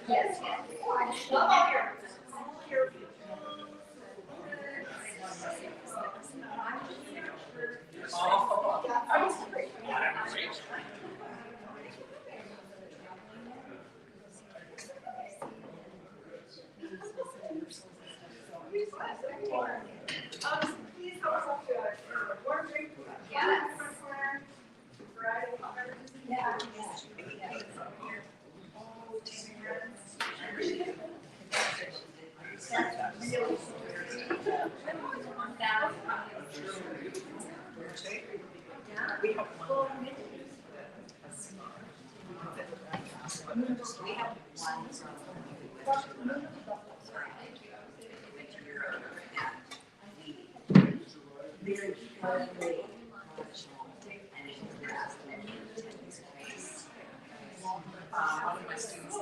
Yes, yes. Please help us up to a warm drink. Yes. Yeah. We have one. One of my students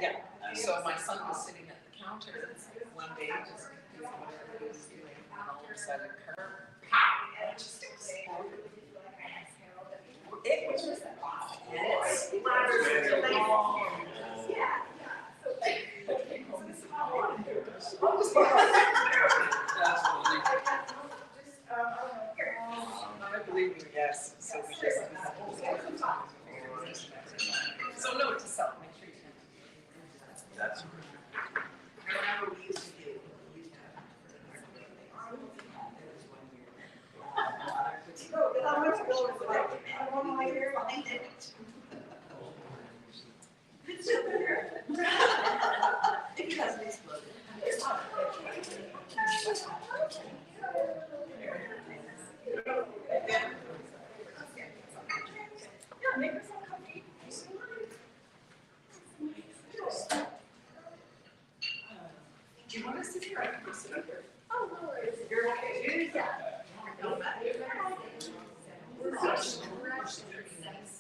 yeah. So my son was sitting at the counter one day, just doing whatever he was doing, and all of a sudden, pow! It just exploded. It was just wow. And it splattered. Yeah. I believe you, yes. So we just so note to self, make sure you can. That's remember we used to do. How much gold is like? I don't know why you're behind it. Because it exploded. Yeah, make yourself comfy. Do you want to sit here? I can go sit up here. Oh, no worries. You're okay. Yeah. We're actually pretty nice.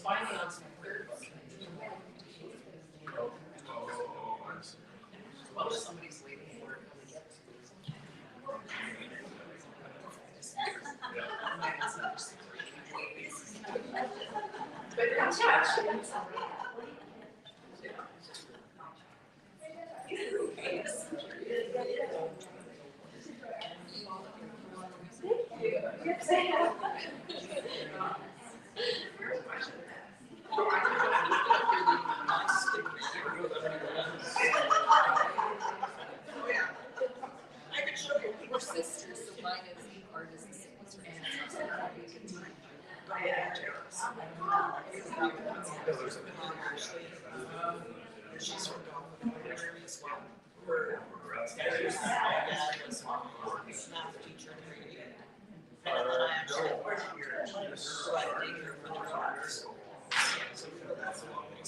Finally, on some third book. Well, somebody's waiting for it. But that's we're sisters, so mine is artist and she's from Febraury as well. Her math teacher. And then I actually work here, so I take her for the arts. So that's a long way.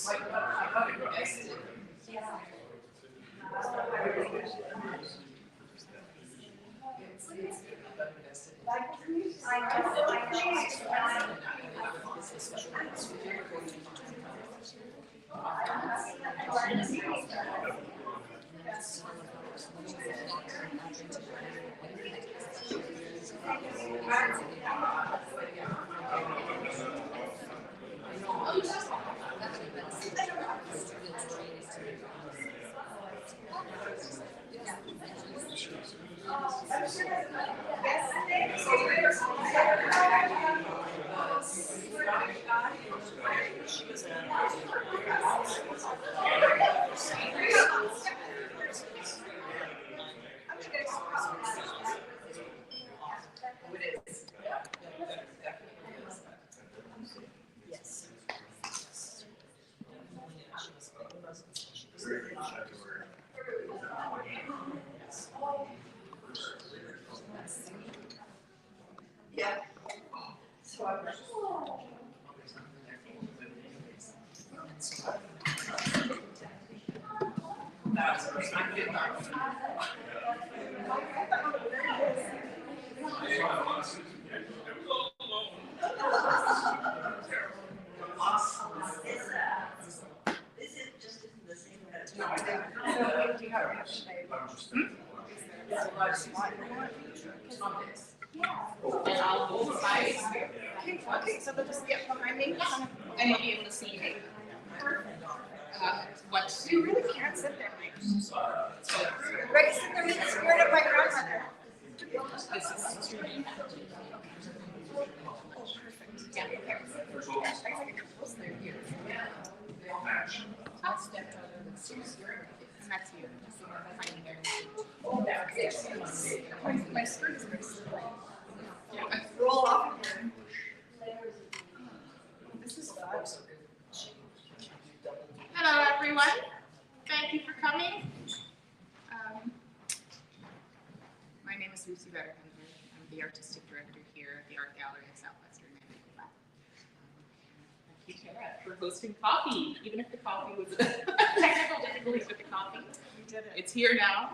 Yeah. So I'm This is just the same. So do you have and I'll hold my okay, so they'll just get behind me and you'll be able to see me. What you really can't sit there, Mike. Right, sit there with the spirit of my grandmother. This is true. Perfect. Yeah, there. I can close there here. I'll step out of the spirit. And that's you. So behind there. Oh, that's it. My skirt is very slippery. Yeah. Roll off here. This is fun. Hello, everyone. Thank you for coming. My name is Lucy Vetterhender. I'm the artistic director here at the Art Gallery in Southwestern Manitoba. Thank you, Tara, for hosting coffee, even if the coffee was technical difficulties with the coffee. We did it. It's here now.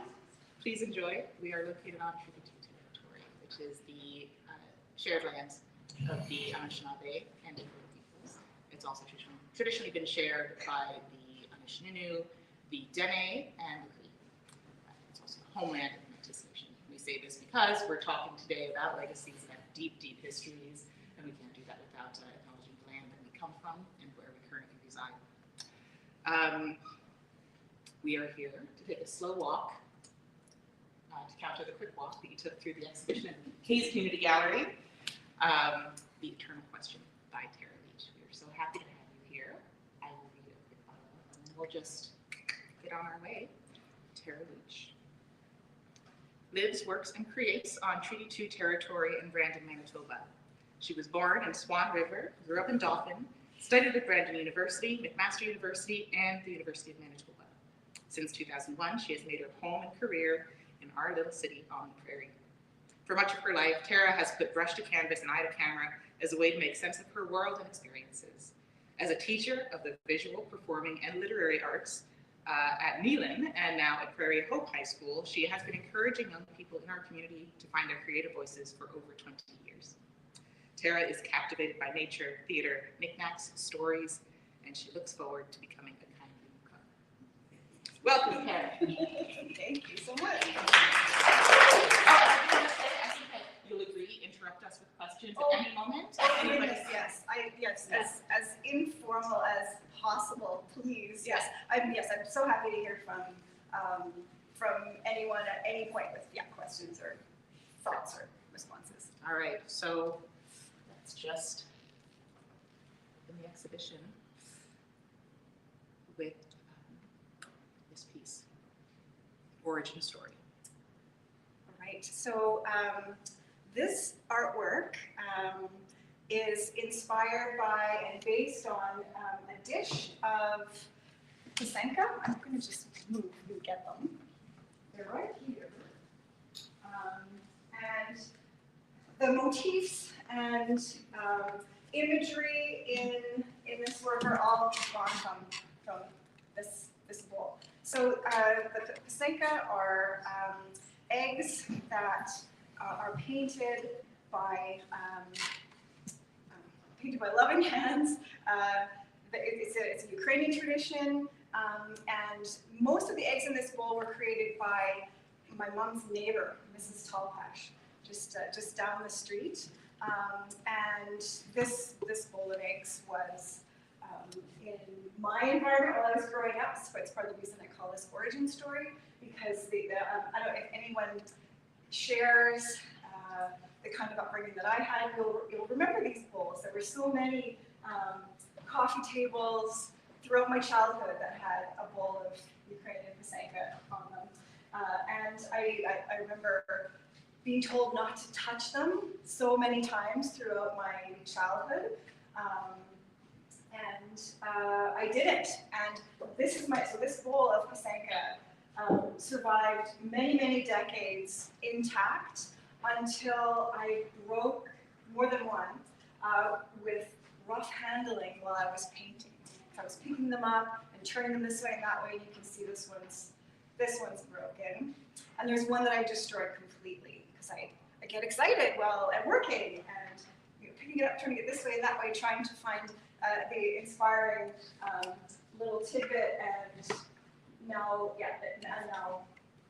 Please enjoy. We are located on Treaty 2 territory, which is the shared lands of the Anishinaabe and Inuit peoples. It's also traditionally been shared by the Anishinaabe, the Dene, and the Cree. It's also the homeland of the Métis Nation. We say this because we're talking today about legacies that have deep, deep histories, and we can't do that without acknowledging the land that we come from and where we currently reside. We are here to take a slow walk to counter the quick walk that you took through the exhibition at Hayes Community Gallery, The Eternal Question by Tara Leach. We are so happy to have you here. I will read a quick bio, and then we'll just get on our way. Tara Leach lives, works, and creates on Treaty 2 territory in Brandon, Manitoba. She was born in Swan River, grew up in Dauphin, studied at Brandon University, McMaster University, and the University of Manitoba. Since 2001, she has made her home and career in our little city on the prairie. For much of her life, Tara has put brush to canvas and eye to camera as a way to make sense of her world and experiences. As a teacher of the visual, performing, and literary arts at Neelan and now at Prairie Hope High School, she has been encouraging young people in our community to find their creative voices for over 20 years. Tara is captivated by nature, theater, knickknacks, stories, and she looks forward to becoming a kind newcomer. Welcome, Tara. Thank you so much. You'll agree, interrupt us with questions at any moment. Yes, as informal as possible, please. Yes, I'm so happy to hear from anyone at any point with questions or thoughts or responses. All right, so let's just open the exhibition with this piece, origin story. All right, so this artwork is inspired by and based on a dish of Pasenka. I'm going to just move and get them. They're right here. And the motifs and imagery in this work are all drawn from this bowl. So the Pasenka are eggs that are painted by loving hands. it's a Ukrainian tradition, and most of the eggs in this bowl were created by my mom's neighbor, Mrs. Talpash, just down the street. And this bowl of eggs was in my environment while I was growing up. So it's part of the reason I call this origin story, because I don't know if anyone shares the kind of upbringing that I had. You'll remember these bowls. There were so many coffee tables throughout my childhood that had a bowl of Ukrainian pasanka on them. And I remember being told not to touch them so many times throughout my childhood. I didn't. And this bowl of pasanka survived many, many decades intact until I broke more than one with rough handling while I was painting. I was picking them up and turning them this way and that way, and you can see this one's broken. And there's one that I destroyed completely because I get excited while I'm working and picking it up, turning it this way and that way, trying to find the inspiring little tidbit, and now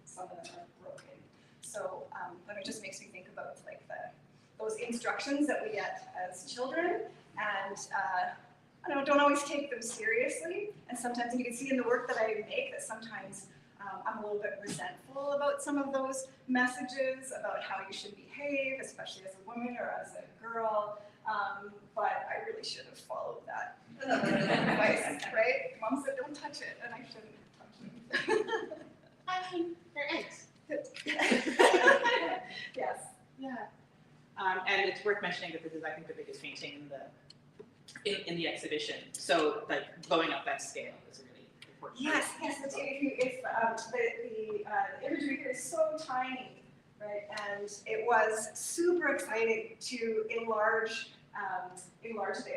some of them are broken. So, but it just makes me think about like those instructions that we get as children, and don't always take them seriously. And sometimes you can see in the work that I make that sometimes I'm a little bit resentful about some of those messages about how you should behave, especially as a woman or as a girl. But I really should have followed that advice, right? Mom said don't touch it, and I shouldn't have touched it. I mean, they're eggs. Yes. Yeah. And it's worth mentioning that this is, I think, the biggest painting in the exhibition. So, like, blowing up that scale is really important. Yes. The imagery here is so tiny, right? And it was super exciting to enlarge the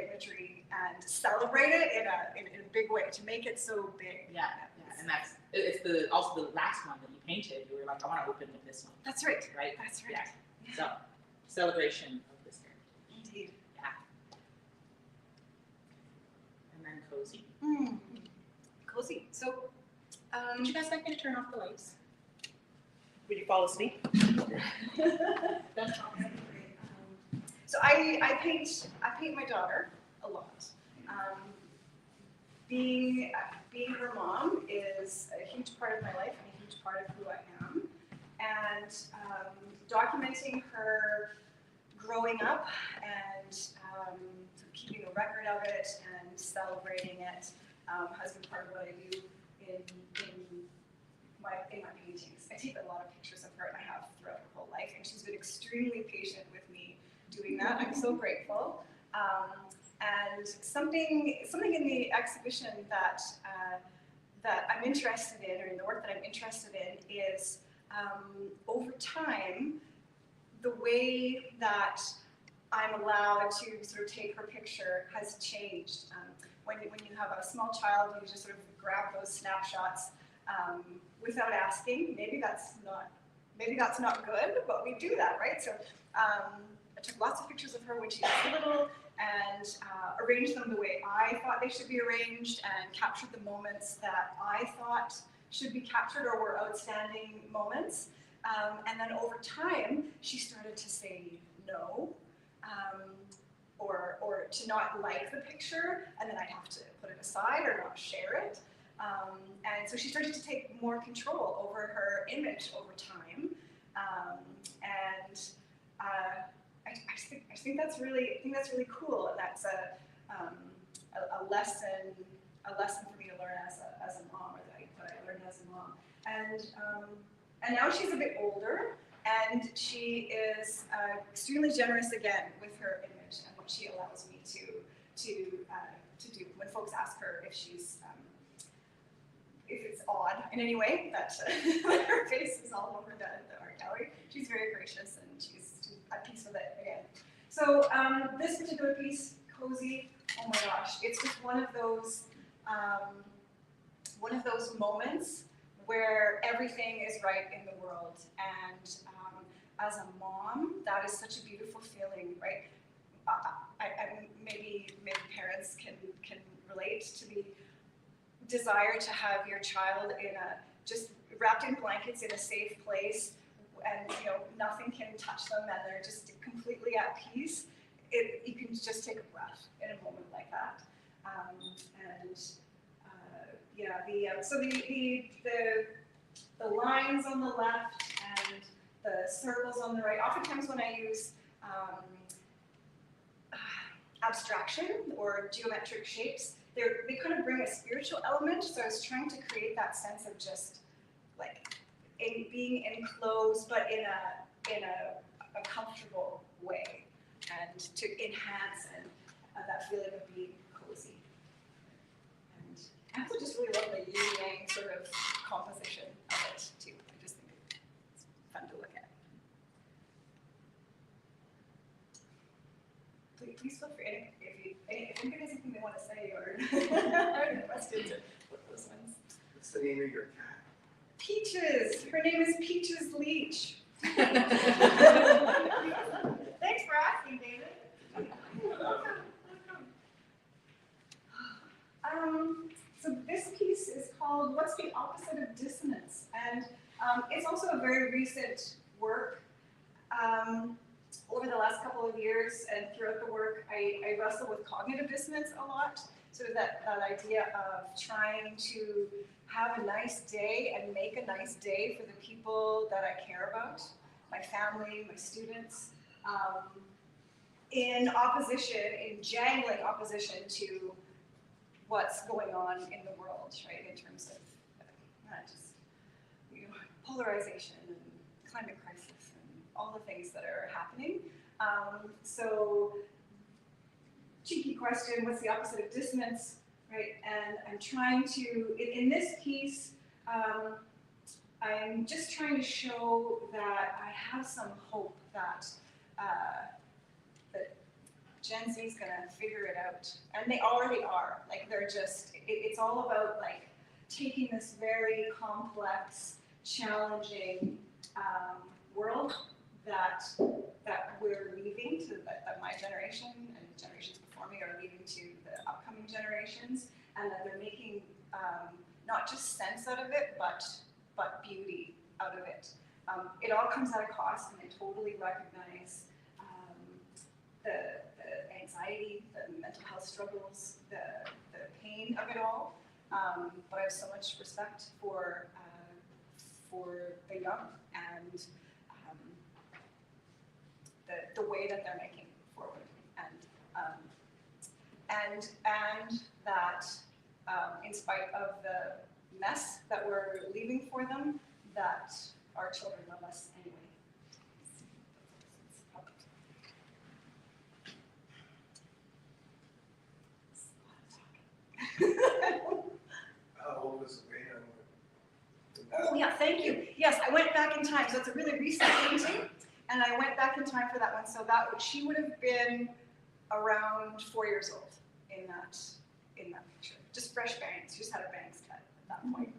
imagery and celebrate it in a big way, to make it so big. Yeah. And it's also the last one that you painted. You were like, I want to open with this one. That's right. Right. That's right. Yeah. So, celebration of this heritage. Indeed. Yeah. And then cozy. Cozy. So, would you guys like me to turn off the lights? Would you fall asleep? That's fine. So I paint my daughter a lot. Being her mom is a huge part of my life and a huge part of who I am. And documenting her growing up and keeping a record of it and celebrating it has been part of what I do in my paintings. I take a lot of pictures of her, and I have throughout her whole life, and she's been extremely patient with me doing that. I'm so grateful. And something in the exhibition that I'm interested in, or in the work that I'm interested in, is over time, the way that I'm allowed to sort of take her picture has changed. When you have a small child, you just sort of grab those snapshots without asking. Maybe that's not good, but we do that, right? So I took lots of pictures of her when she was little, and arranged them the way I thought they should be arranged, and captured the moments that I thought should be captured or were outstanding moments. And then over time, she started to say no, or to not like the picture, and then I'd have to put it aside or not share it. And so she started to take more control over her image over time. I think that's really cool, and that's a lesson for me to learn as a mom, or that I learned as a mom. And now she's a bit older, and she is extremely generous again with her image and what she allows me to do. When folks ask her if it's odd in any way that her face is all over the art gallery, she's very gracious, and she's at peace with it again. So this particular piece, Cozy, oh my gosh, it's just one of those moments where everything is right in the world. And as a mom, that is such a beautiful feeling, right? Maybe parents can relate to the desire to have your child just wrapped in blankets in a safe place, and nothing can touch them, and they're just completely at peace. You can just take a breath in a moment like that. So the lines on the left and the circles on the right. Oftentimes when I use abstraction or geometric shapes, they kind of bring a spiritual element. So I was trying to create that sense of just like being enclosed, but in a comfortable way, and to enhance that feeling of being cozy. And I also just really love the yin-yang sort of composition of it too. I just think it's fun to look at. Please feel free if anybody has anything they want to say or questions or those ones. What's the name of your cat? Peaches. Her name is Peaches Leach. Thanks for asking, David. So this piece is called "What's the Opposite of Dissonance?" And it's also a very recent work. Over the last couple of years and throughout the work, I wrestle with cognitive dissonance a lot. Sort of that idea of trying to have a nice day and make a nice day for the people that I care about, my family, my students, in jangling opposition to what's going on in the world, right, in terms of polarization and climate crisis and all the things that are happening. So, cheeky question, what's the opposite of dissonance, right? And I'm trying to, in this piece, I'm just trying to show that I have some hope that that Gen Z is gonna figure it out, and they already are. Like they're just, it's all about like taking this very complex, challenging world that we're leaving to that my generation and generations before me are leaving to the upcoming generations, and that they're making not just sense out of it, but beauty out of it. It all comes at a cost, and I totally recognize the anxiety, the mental health struggles, the pain of it all. But I have so much respect for the young and the way that they're making forward, and that in spite of the mess that we're leaving for them, that our children love us anyway. How old was Wayne? Oh yeah, thank you. Yes, I went back in time, so it's a really recent painting, and I went back in time for that one. So she would have been around 4 years old in that picture. Just fresh bangs. She just had her bangs cut at that point.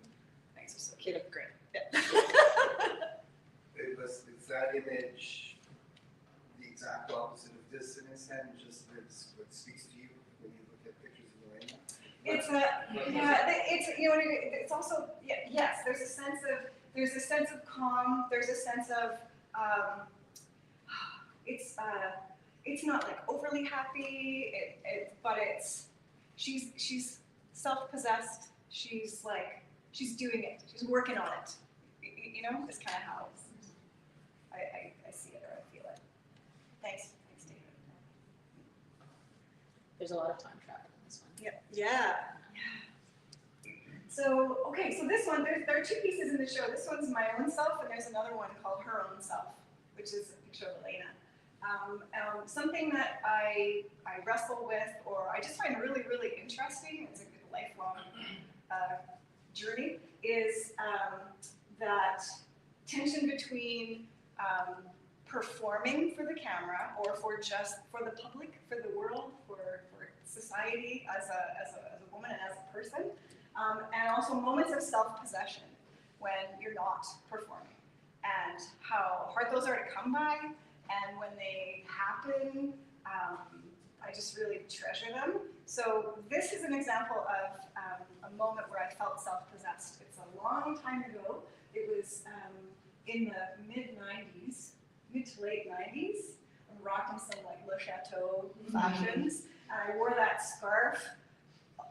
Bangs are so cute. Great. Yeah. Is that image the exact opposite of dissonance, and just what speaks to you when you look at pictures of Elena? It's also yes. There's a sense of calm. There's a sense of it's not like overly happy. But she's self-possessed. She's doing it. She's working on it. It's kind of how I see it or I feel it. Thanks, David. There's a lot of time travel in this one. Yeah. So, okay, so this one, there are two pieces in the show. This one's my own self, and there's another one called Her Own Self, which is a picture of Elena. Something that I wrestle with, or I just find really, really interesting, it's a good lifelong journey, is that tension between performing for the camera or for the public, for the world, for society as a woman and as a person, and also moments of self-possession when you're not performing, and how hard those are to come by, and when they happen, I just really treasure them. So this is an example of a moment where I felt self-possessed. It's a long time ago. It was in the mid-90s, mid to late 90s. I'm rocking some like Le Chateau fashions. And I wore that scarf,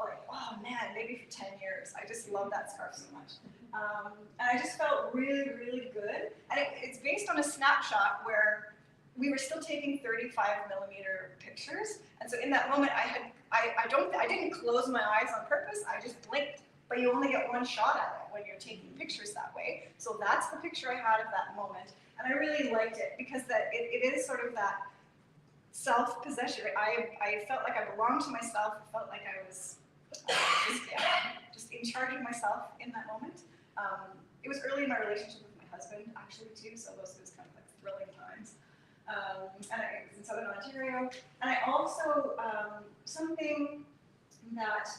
like, oh man, maybe for 10 years. I just love that scarf so much. And I just felt really, really good. And it's based on a snapshot where we were still taking 35mm pictures. And so in that moment, I didn't close my eyes on purpose. I just blinked. But you only get one shot at it when you're taking pictures that way. So that's the picture I had of that moment. And I really liked it because it is sort of that self-possession. I felt like I belonged to myself. I felt like I was just in charge of myself in that moment. It was early in my relationship with my husband, actually, too, so those was kind of like thrilling times. And I was in Southern Ontario. And I also, something that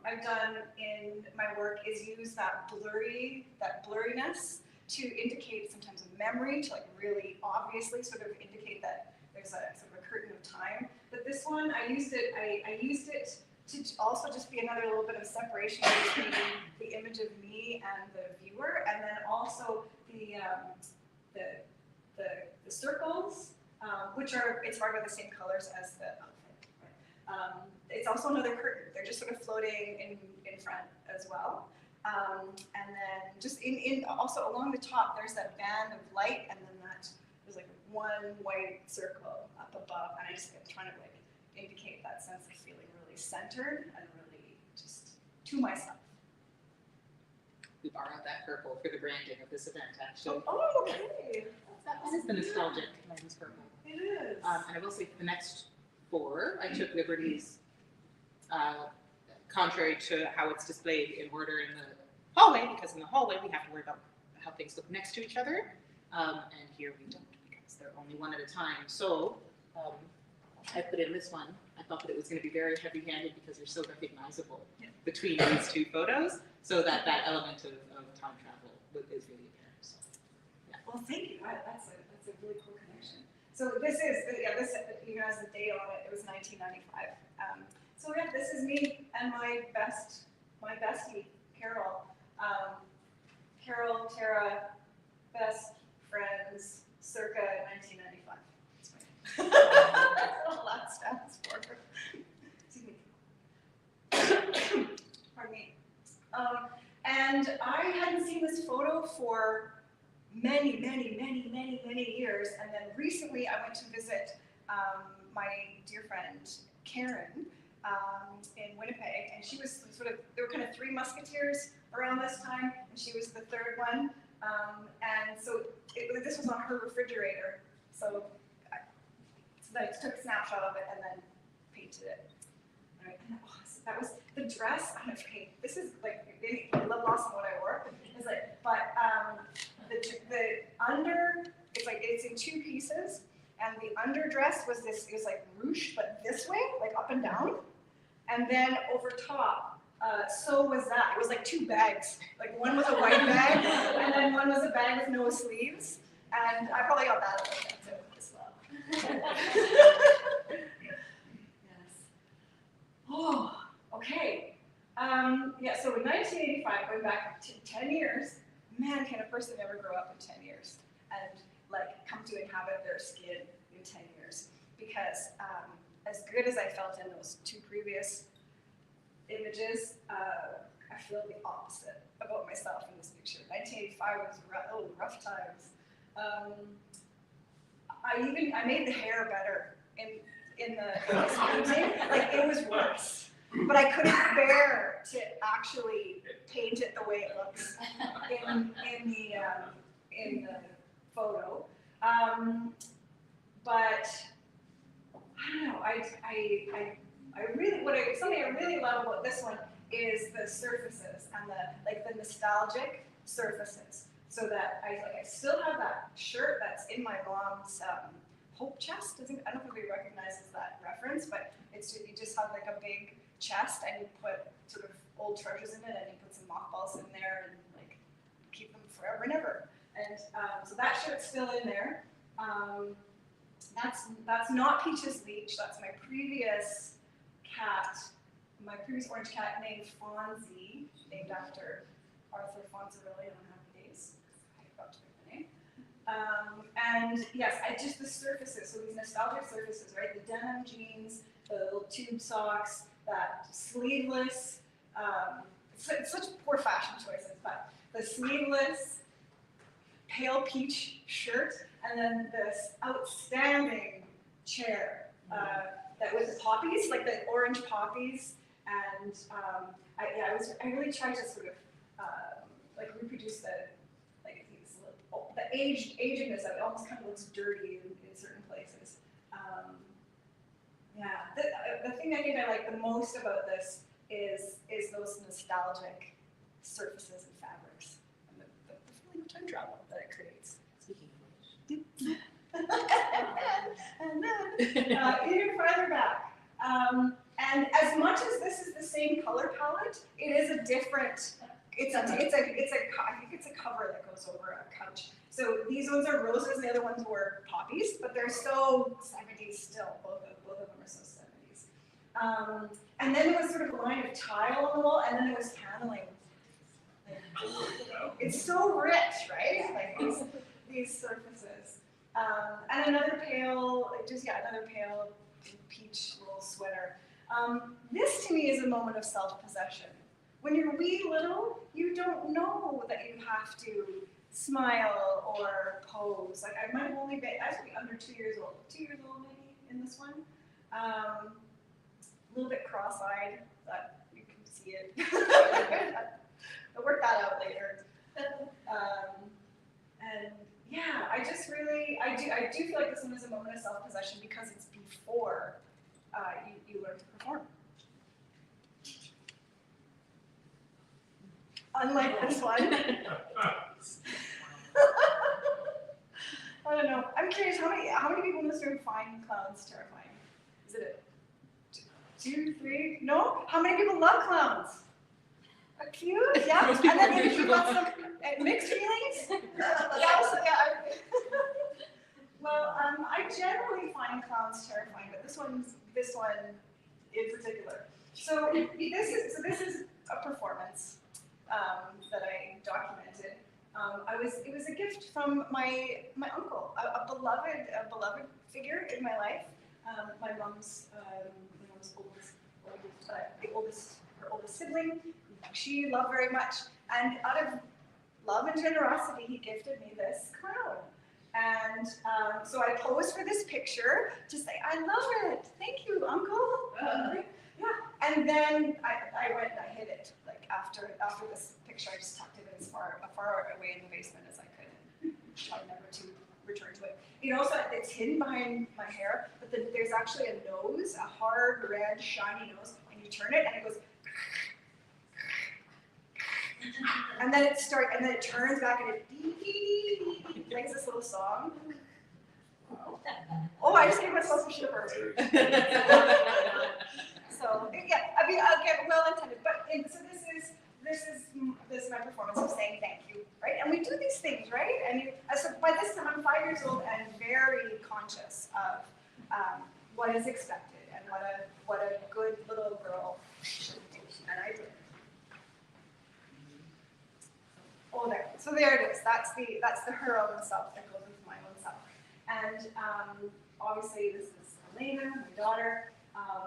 I've done in my work is use that blurriness to indicate sometimes a memory, to like really obviously sort of indicate that there's a sort of a curtain of time. But this one, I used it to also just be another little bit of separation between the image of me and the viewer, and then also the circles, which are the same colors as the outfit. It's also another curtain. They're just sort of floating in front as well. And then just also along the top, there's that band of light, and then there's like one white circle up above, and I just kept trying to like indicate that sense of feeling really centered and really just to myself. We borrowed that purple for the branding of this event, actually. Oh, okay. That one is the nostalgic lens purple. It is. And I will say for the next 4, I took liberties, contrary to how it's displayed in order in the hallway, because in the hallway we have to worry about how things look next to each other, and here we don't, because they're only one at a time. So I put in this one. I thought that it was going to be very heavy-handed because they're so recognizable between these 2 photos, so that element of time travel is really apparent. So, yeah. Well, thank you. That's a really cool connection. So this even has the date on it. It was 1995. So yeah, this is me and my bestie, Carol. Carol, Tara, best friends, circa 1995. That's what that stands for. Excuse me. Pardon me. And I hadn't seen this photo for many years. And then recently I went to visit my dear friend Karen in Winnipeg, and she was there were kind of 3 musketeers around this time, and she was the 3rd one. And so this was on her refrigerator. So I took a snapshot of it and then painted it. Right. And that was the dress. I'm afraid this is like a love lost in what I wore. It's like, but the under, it's in 2 pieces, and the underdress was this. It was like ruche, but this way, like up and down, and then over top. So was that. It was like 2 bags. Like one was a white bag, and then one was a bag with no sleeves. And I probably got that at the too as well. Yes. Oh, okay. Yeah, so in 1985, going back to 10 years, man, can a person ever grow up in 10 years and like come to inhabit their skin in 10 years? Because as good as I felt in those 2 previous images, I feel the opposite about myself in this picture. 1985 was rough times. I made the hair better in this painting. Like it was worse, but I couldn't bear to actually paint it the way it looks in the photo. But I don't know. Something I really love about this one is the surfaces and the nostalgic surfaces. So that I still have that shirt that's in my mom's hope chest. I don't know if anybody recognizes that reference, but you just have like a big chest and you put sort of old treasures in it, and you put some mothballs in there and like keep them forever and ever. And so that shirt's still in there. That's not Peach's Leach. That's my previous cat, my previous orange cat named Fonzie, named after Arthur Fonzarelli on Happy Days. I forgot to pick the name. And yes, just the surfaces, so these nostalgic surfaces, right? The denim jeans, the little tube socks, that sleeveless, it's such poor fashion choices, but the sleeveless pale peach shirt, and then this outstanding chair that with the poppies, like the orange poppies, and I really tried to sort of like reproduce the aginess of it. Almost kind of looks dirty in certain places. The thing I think I like the most about this is those nostalgic surfaces and fabrics, and the feeling of time travel that it creates. Speaking of which. And then even farther back. And as much as this is the same color palette, it is a different. I think it's a cover that goes over a couch. So these ones are roses, the other ones were poppies, but they're so 70s still. Both of them are so 70s. And then there was sort of a line of tile on the wall, and then there was paneling. It's so rich, right? Like these surfaces. And another pale peach little sweater. This to me is a moment of self-possession. When you're wee little, you don't know that you have to smile or pose. Like I might have only been, I was under 2 years old. 2 years old maybe in this one. A little bit cross-eyed, but you can see it. I'll work that out later. And yeah, I do feel like this one is a moment of self-possession because it's before you learn to perform. Unlike this one. I don't know. I'm curious, how many people in this room find clowns terrifying? Is it a 2, 3? No? How many people love clowns? A few? Yeah. And then you've got some mixed feelings? Yeah. Well, I generally find clowns terrifying, but this one in particular. So this is a performance that I documented. It was a gift from my uncle, a beloved figure in my life. My mom's her oldest sibling. She loved very much, and out of love and generosity, he gifted me this crown. And so I posed for this picture to say, I love it. Thank you, Uncle. Yeah. And then I went and I hid it. Like after this picture, I just tucked it as far away in the basement as I could and tried never to return to it. It's hidden behind my hair, but then there's actually a nose, a hard, red, shiny nose, and you turn it and it goes, and then it turns back and it plays this little song. Oh, I just gave myself a shiver. So yeah, I mean, again, well intended, but so this is my performance of saying thank you, right? And we do these things, right? And so by this time I'm 5 years old and very conscious of what is expected and what a good little girl should do, and I did. Oh, there. So there it is. That's the her own self that goes with my own self. And obviously this is Elena, my daughter.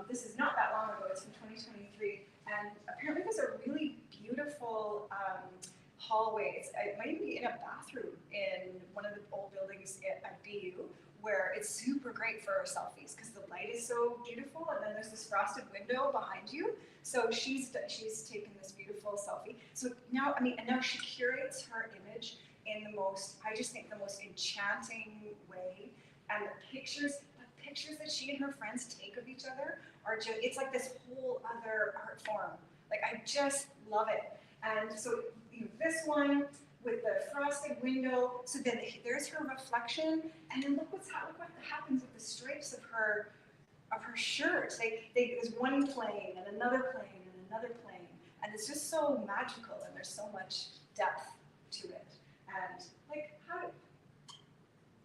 This is not that long ago. It's from 2023. And apparently there's a really beautiful hallway. It might be in a bathroom in one of the old buildings at BU, where it's super great for selfies because the light is so beautiful, and then there's this frosted window behind you. So she's taken this beautiful selfie. So now, and now she curates her image in the most enchanting way. And the pictures that she and her friends take of each other are just, it's like this whole other art form. Like, I just love it. And so this one with the frosted window, so then there's her reflection, and then look what happens with the stripes of her shirt. There's one plane and another plane and another plane, and it's just so magical, and there's so much depth to it. And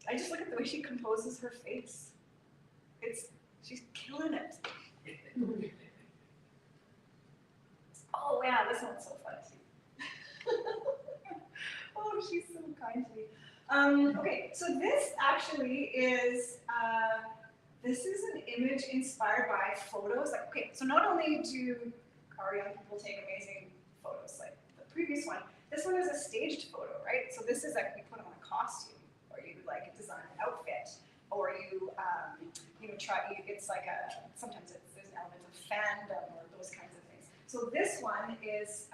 I just look at the way she composes her face. she's killing it. Oh yeah, this one's so fun too. Oh, she's so kind to me. Okay, so this actually is, this is an image inspired by photos. Like, okay, so not only do our young people take amazing photos, like the previous one, this one is a staged photo, right? So this is like, we put on a costume, or you like design an outfit, or you, it's like sometimes there's an element of fandom or those kinds of things. So this one is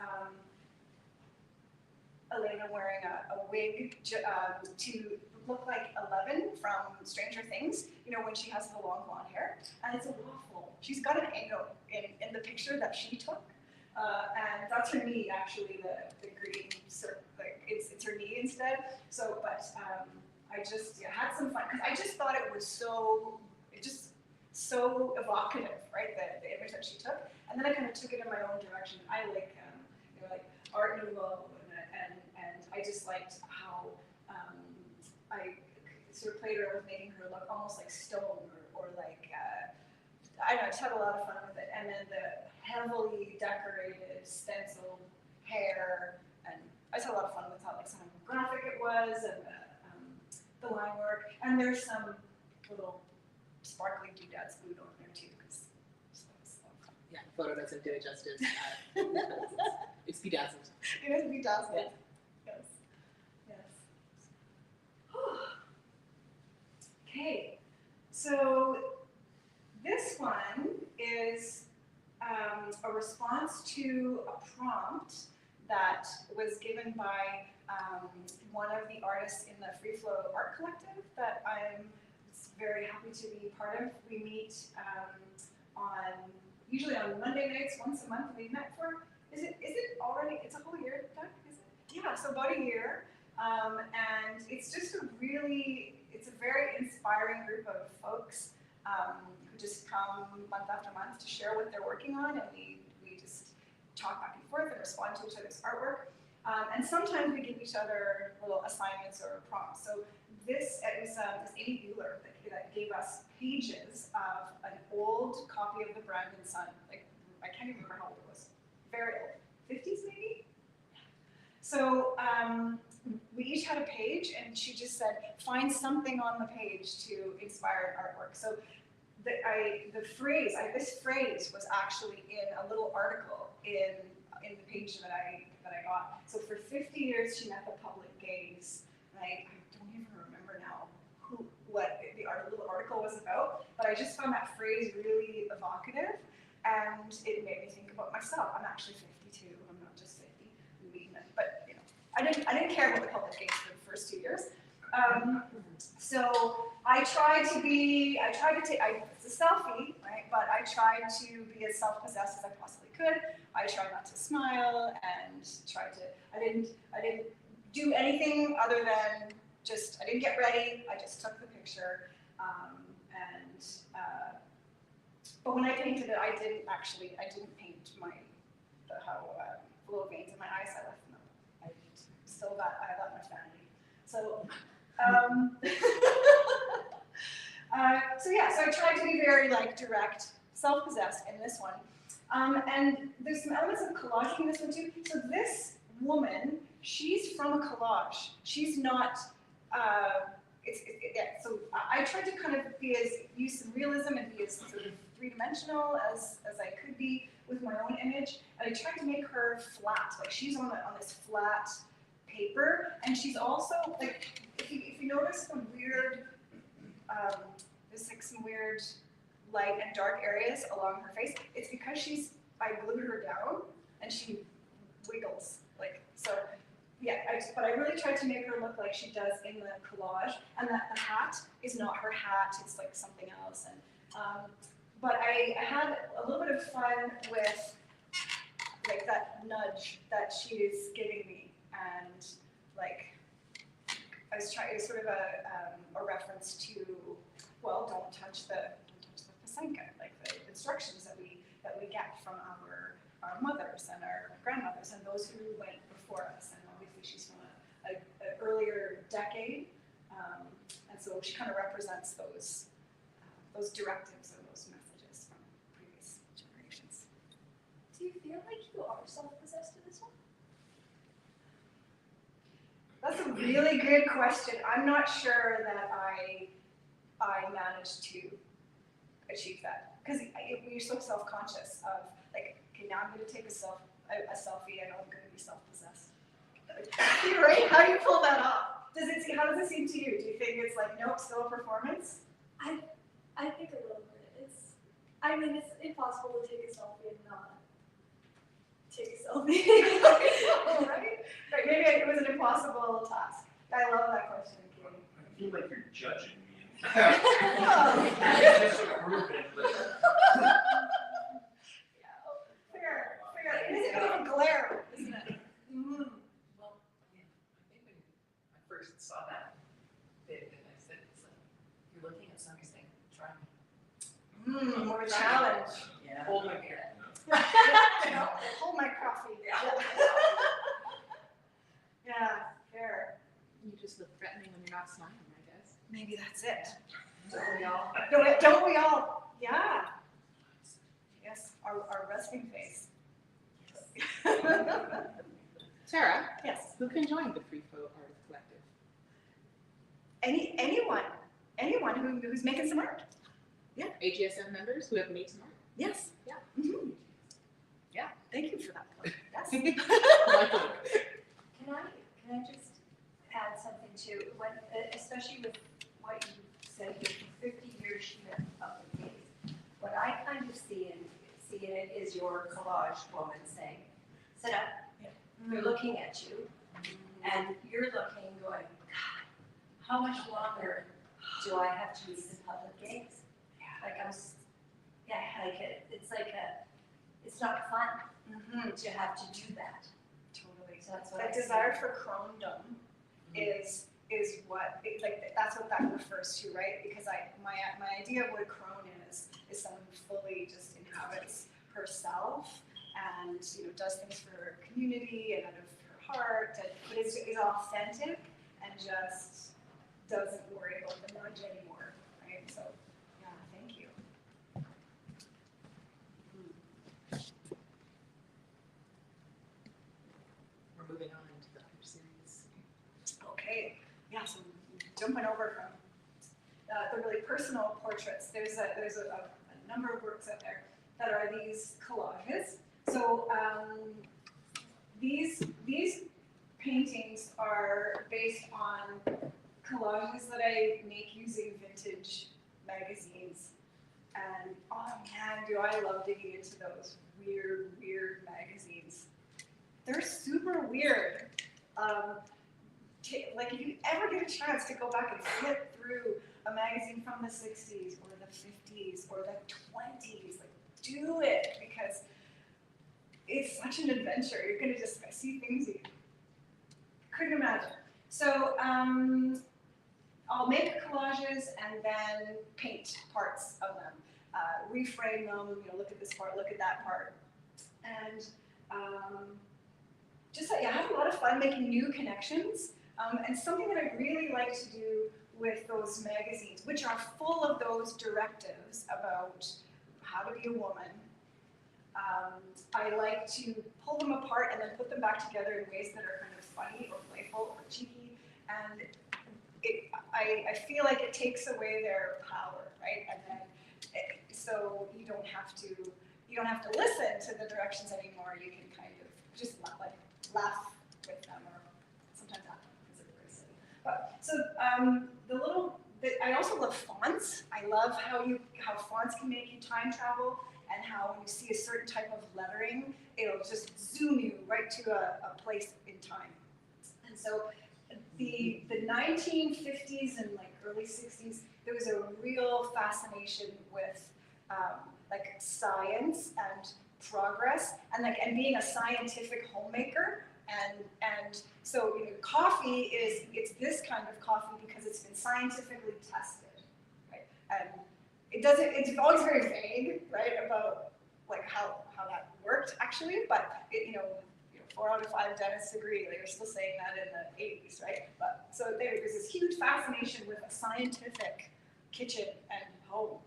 Elena wearing a wig to look like Eleven from Stranger Things, you know, when she has the long blonde hair, and it's a waffle. She's got an angle in the picture that she took, and that's her knee, actually, the green circle, like it's her knee instead. So, but I just had some fun, because I just thought it was so evocative, right, the image that she took, and then I kind of took it in my own direction. I like, like Art Nouveau, and I just liked how I sort of played around with making her look almost like stone, or like, I don't know, I just had a lot of fun with it. And then the heavily decorated stenciled hair, and I just had a lot of fun with how like some graphic it was, and the line work. And there's some little sparkly doodads glued on there too, because Yeah, the photo doesn't do it justice. It's bedazzled. it is bedazzled. Yeah. Yes. Yes. Okay, so this one is a response to a prompt that was given by one of the artists in the Free Flow Art Collective that I'm very happy to be part of. We meet usually on Monday nights, once a month. We met for, is it already, it's a whole year, Doug, is it? Yeah, so about a year. And it's just it's a very inspiring group of folks who just come month after month to share what they're working on, and we just talk back and forth and respond to each other's artwork. And sometimes we give each other little assignments or prompts. So it was Amy Bueller that gave us pages of an old copy of the Brandon Sun. Like, I can't even remember how old it was. Very old. 50s maybe? So we each had a page, and she just said, find something on the page to inspire artwork. So this phrase was actually in a little article in the page that I got. So for 50 years, she met the public gaze. And I don't even remember now what the little article was about, but I just found that phrase really evocative, and it made me think about myself. I'm actually 52. I'm not just 50. But you know, I didn't care about the public gaze for the first 2 years. So I tried to take, it's a selfie, right? But I tried to be as self-possessed as I possibly could. I tried not to smile, and I didn't do anything other than I didn't get ready. I just took the picture, but when I painted it, I didn't paint the little veins in my eyes. I left them. I let my family. So, so I tried to be very like direct, self-possessed in this one. And there's some elements of collage in this one too. So this woman, she's from a collage. She's not. So I tried to kind of use some realism and be as sort of three-dimensional as I could be with my own image. And I tried to make her flat, like she's on this flat paper, and she's also like, if you notice the weird, there's like some weird light and dark areas along her face. It's because I glued her down, and she wiggles like so. Yeah, but I really tried to make her look like she does in the collage, and that the hat is not her hat; it's like something else. And but I had a little bit of fun with like that nudge that she is giving me, and like I was trying. It was sort of a reference to, well, don't touch the pasanka, like the instructions that we get from our mothers and our grandmothers and those who went before us. And obviously she's from an earlier decade, and so she kind of represents those those directives or those messages from previous generations. Do you feel like you are self-possessed in this one? That's a really good question. I'm not sure that I managed to achieve that because you're so self-conscious of like, okay, now I'm going to take a selfie. I know I'm going to be self-possessed. Right? How do you pull that off? How does it seem to you? Do you think it's like, nope, still a performance? I think a little bit. It's impossible to take a selfie and not take a selfie. Right? Right. Maybe it was an impossible task. I love that question, Katie. I feel like you're judging me. Oh. Disapproving, but Fair. It is a bit of a glare, isn't it? Mm. Well, yeah, I think when I first saw that bit, and I said, it's like, you're looking at something saying, try me. More challenge. Yeah. Hold my beer. Hold my coffee. Yeah, fair. You just look threatening when you're not smiling, I guess. Maybe that's it. Don't we all? Don't we all? Yeah. Yes, our resting face. Tara, Yes. who can join the Free Flow Art Collective? Anyone who's making some art. AGSM members who have made some art. Yes. Yeah. Mhm. Yeah. Thank you for that point. Yes. Wonderful. Can I just add something to when, especially with what you said, with the 50 years she had public days. What I kind of see in it is your collage woman saying, sit up, they're looking at you, and you're looking going, God, how much longer do I have to use the public gaze? It's not fun to have to do that. Totally. So that's what That I see. desire for crowndom is what that's what that refers to, right? Because my idea of what a crone is someone who fully just inhabits herself and does things for her community and out of her heart, but is authentic and just doesn't worry about the nudge anymore, right? So yeah, thank you. We're moving on to the other series. Okay, yeah, so jumping over from the really personal portraits, there's a number of works out there that are these collages. So these paintings are based on collages that I make using vintage magazines. And oh man, do I love digging into those weird magazines. They're super weird. Like if you ever get a chance to go back and flip through a magazine from the 60s or the 50s or the 20s, like do it because it's such an adventure. You're gonna just see things you couldn't imagine. So I'll make collages and then paint parts of them, reframe them, look at this part, look at that part. And just I have a lot of fun making new connections. And something that I really like to do with those magazines, which are full of those directives about how to be a woman, I like to pull them apart and then put them back together in ways that are kind of funny or playful or cheeky. And I feel like it takes away their power, right? And then so you don't have to listen to the directions anymore. You can kind of just laugh with them, or sometimes not because they're very silly. But so I also love fonts. I love how fonts can make you time travel, and how when you see a certain type of lettering, it'll just zoom you right to a place in time. And so the 1950s and early 60s, there was a real fascination with science and progress and being a scientific homemaker. And so coffee it's this kind of coffee because it's been scientifically tested, right? And it's always very vague, right, about how that worked actually, but 4 out of 5 dentists agree. They were still saying that in the 80s, right? But so there's this huge fascination with a scientific kitchen and home,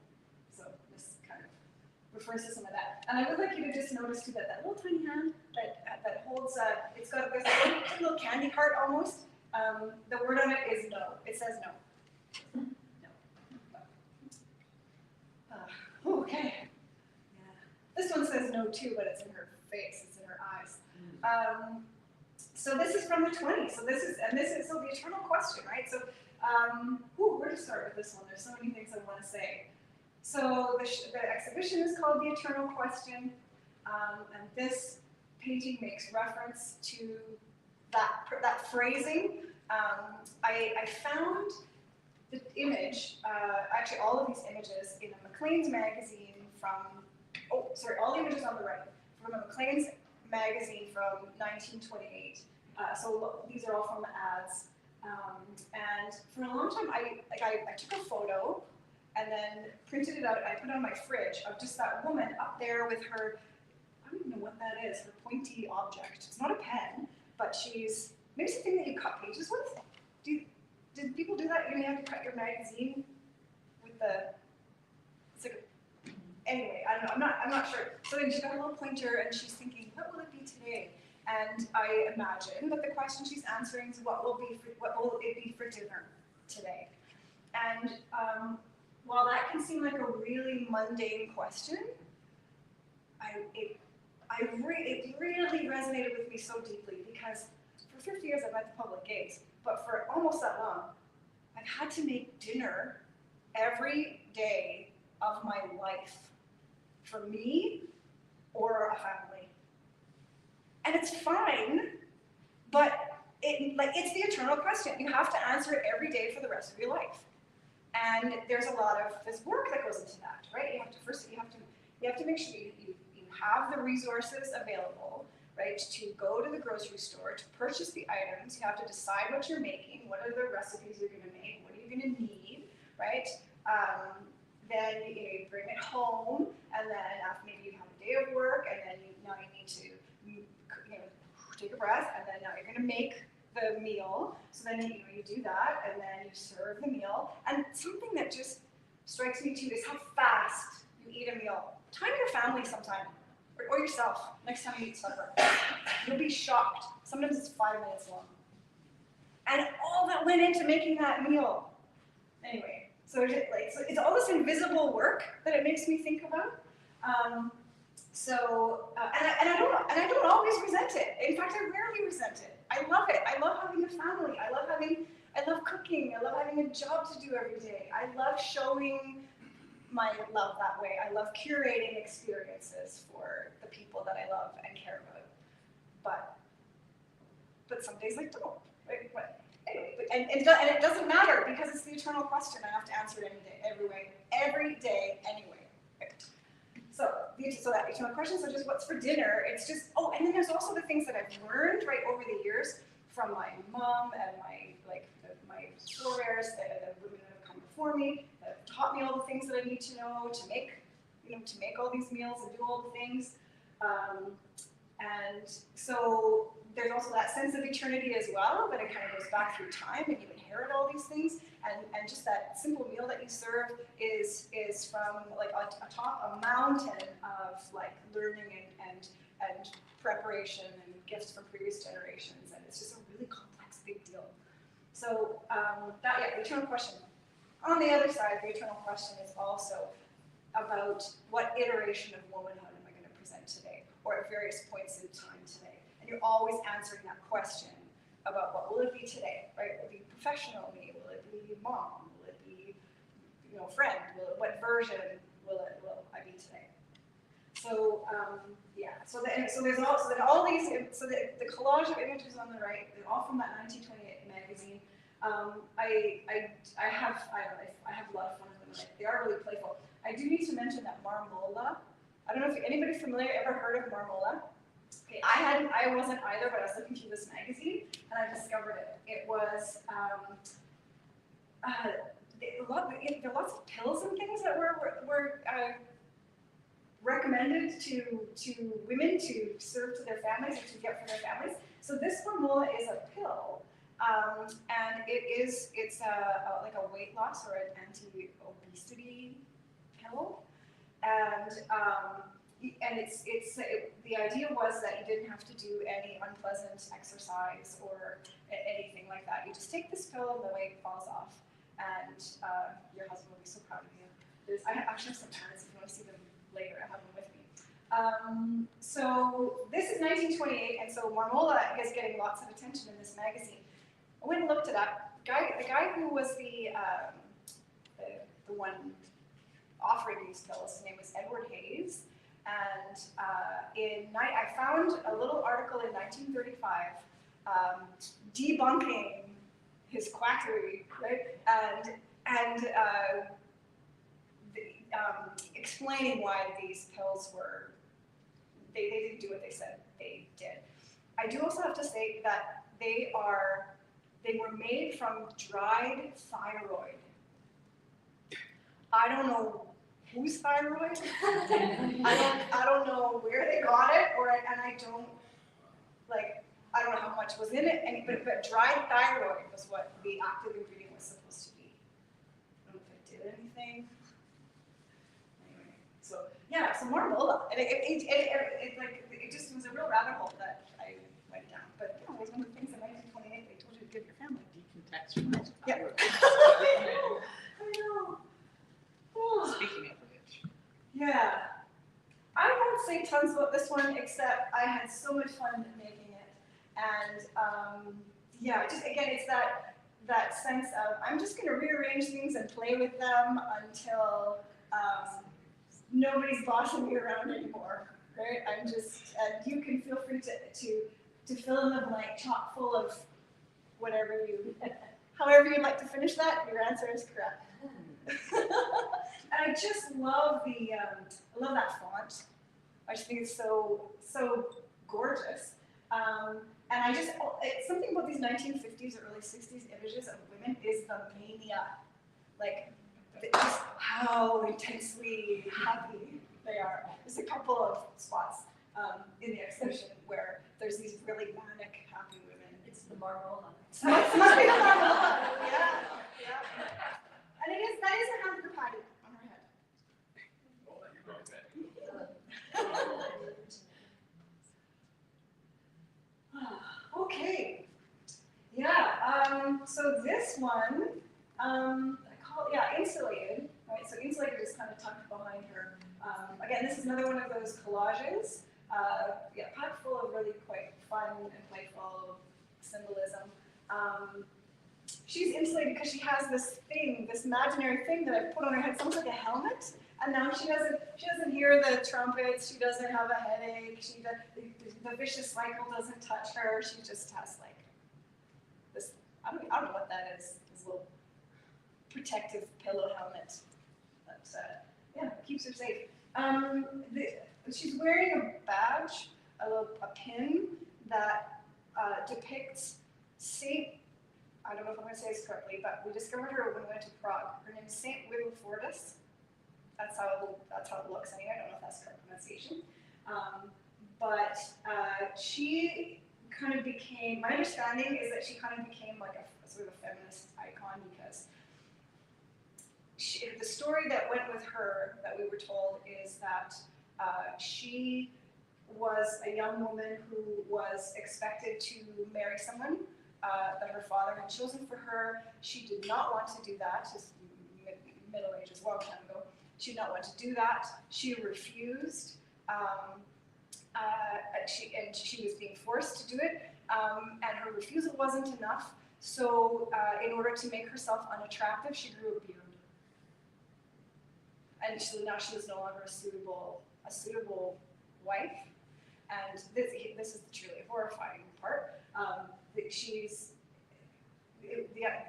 refers to some of that. And I would like you to just notice too that that little tiny hand that holds, it's got there's a little candy heart almost. The word on it is no. It says no. No. Okay. Yeah. This one says no too, but it's in her face. It's in her eyes. So this is from the 20s. So this is so the eternal question, right? So, where to start with this one? There's so many things I want to say. So the exhibition is called The Eternal Question, and this painting makes reference to that phrasing. I found the image, actually all of these images in a Maclean's magazine all the images on the right, from a Maclean's magazine from 1928. So these are all from the ads. And for a long time, I took a photo and then printed it out. I put it on my fridge of just that woman up there with her, I don't even know what that is, her pointy object. It's not a pen, but she's, maybe something that you cut pages with. Did people do that? You have to cut your magazine with it's like anyway, I don't know, I'm not sure. So then she's got a little pointer and she's thinking, what will it be today? And I imagine that the question she's answering is what will it be for dinner today? And while that can seem like a really mundane question, it really resonated with me so deeply because for 50 years I've at the public gaze, but for almost that long, I've had to make dinner every day of my life for me or a family. And it's fine, but it's the eternal question. You have to answer it every day for the rest of your life. And there's a lot of this work that goes into that, right? You have to make sure you have the resources available, right? To go to the grocery store, to purchase the items. You have to decide what you're making, what are the recipes you're gonna make, what are you gonna need, right? Then you bring it home, and then after maybe you have a day of work, and then now you need to take a breath, and then now you're going to make the meal. So then you do that, and then you serve the meal. And something that just strikes me too is how fast you eat a meal. Time your family sometime, or yourself next time you eat supper. You'll be shocked. Sometimes it's 5 minutes long. And all that went into making that meal. Anyway, so it's all this invisible work that it makes me think about. And I don't always resent it. In fact, I rarely resent it. I love it. I love having a family. I love cooking. I love having a job to do every day. I love showing my love that way. I love curating experiences for the people that I love and care about. But some days I don't. Right? But anyway, and it doesn't matter because it's the eternal question. I have to answer it every day anyway. Right? So that eternal question, so just what's for dinner, it's just, and then there's also the things that I've learned, right, over the years from my mom and my forebears, the women that have come before me, that have taught me all the things that I need to know to make all these meals and do all the things. And so there's also that sense of eternity as well, but it kind of goes back through time and you inherit all these things. And just that simple meal that you serve is from atop a mountain of learning and preparation and gifts from previous generations, and it's just a really complex big deal. So the eternal question. On the other side, the eternal question is also about what iteration of womanhood am I going to present today, or at various points in time today, and you're always answering that question about what will it be today, right? Will it be professional me? Will it be mom? Will it be, friend? What version will I be today? So there's all these. So the collage of images on the right, they're all from that 1928 magazine. I have a lot of fun with them. They are really playful. I do need to mention that marmola. I don't know if anybody familiar ever heard of marmola. Okay, I wasn't either, but I was looking through this magazine and I discovered it. It was there are lots of pills and things that were recommended to women to serve to their families or to get for their families. So this marmola is a pill, and it's like a weight loss or an anti-obesity pill. And the idea was that you didn't have to do any unpleasant exercise or anything like that. You just take this pill and the weight falls off, and your husband will be so proud of you. I actually have some parents, if you want to see them later, I have them with me. So this is 1928, and so Marmola is getting lots of attention in this magazine. I went and looked it up. The guy who was the one offering these pills, his name was Edward Hayes, and I found a little article in 1935 debunking his quackery, right? And explaining why these pills they didn't do what they said they did. I do also have to say that they were made from dried thyroid. I don't know whose thyroid. I don't know where they got it, and I don't know how much was in it. But dried thyroid was what the active ingredient was supposed to be. I don't know if it did anything. Anyway, so Marmola, and it just was a real rabbit hole that I went down. But it was one of the things in 1928 they told you to give your family. Decontextualized. Yeah. I know. Speaking of which. Yeah. I won't say tons about this one, except I had so much fun making it. And just again, it's that sense of I'm just going to rearrange things and play with them until nobody's bossing me around anymore, right? I'm just, and you can feel free to fill in the blank, chock full of whatever however you'd like to finish that, your answer is correct. And I just love I love that font. I just think it's so gorgeous. And it's something about these 1950s or early 60s images of women is the mania. Like, just how intensely happy they are. There's a couple of spots in the exhibition where there's these really manic, happy women. It's the Marmola. So it's like a Marmola. Yeah. And that is a hamburger patty on her head. Oh, you're going back. Okay. Yeah. So this one, I call insulated. Right. So insulated is kind of tucked behind her. Again, this is another one of those collages. Packed full of really quite fun and playful symbolism. She's insulated because she has this imaginary thing that I've put on her head. It's almost like a helmet. And now she doesn't hear the trumpets. She doesn't have a headache. The vicious cycle doesn't touch her. She just has like this. I don't know what that is. This little protective pillow helmet that keeps her safe. She's wearing a badge, a pin that depicts Saint. I don't know if I'm going to say this correctly, but we discovered her when we went to Prague. Her name is Saint Wilfordus. That's how it looks anyway. I don't know if that's the correct pronunciation. But she kind of became, my understanding is that she kind of became like a sort of a feminist icon because the story that went with her that we were told is that she was a young woman who was expected to marry someone that her father had chosen for her. She did not want to do that. She's middle ages, a long time ago. She did not want to do that. She refused. She was being forced to do it, and her refusal wasn't enough. So, in order to make herself unattractive, she grew a beard. And now she was no longer a suitable wife. And this is the truly horrifying part.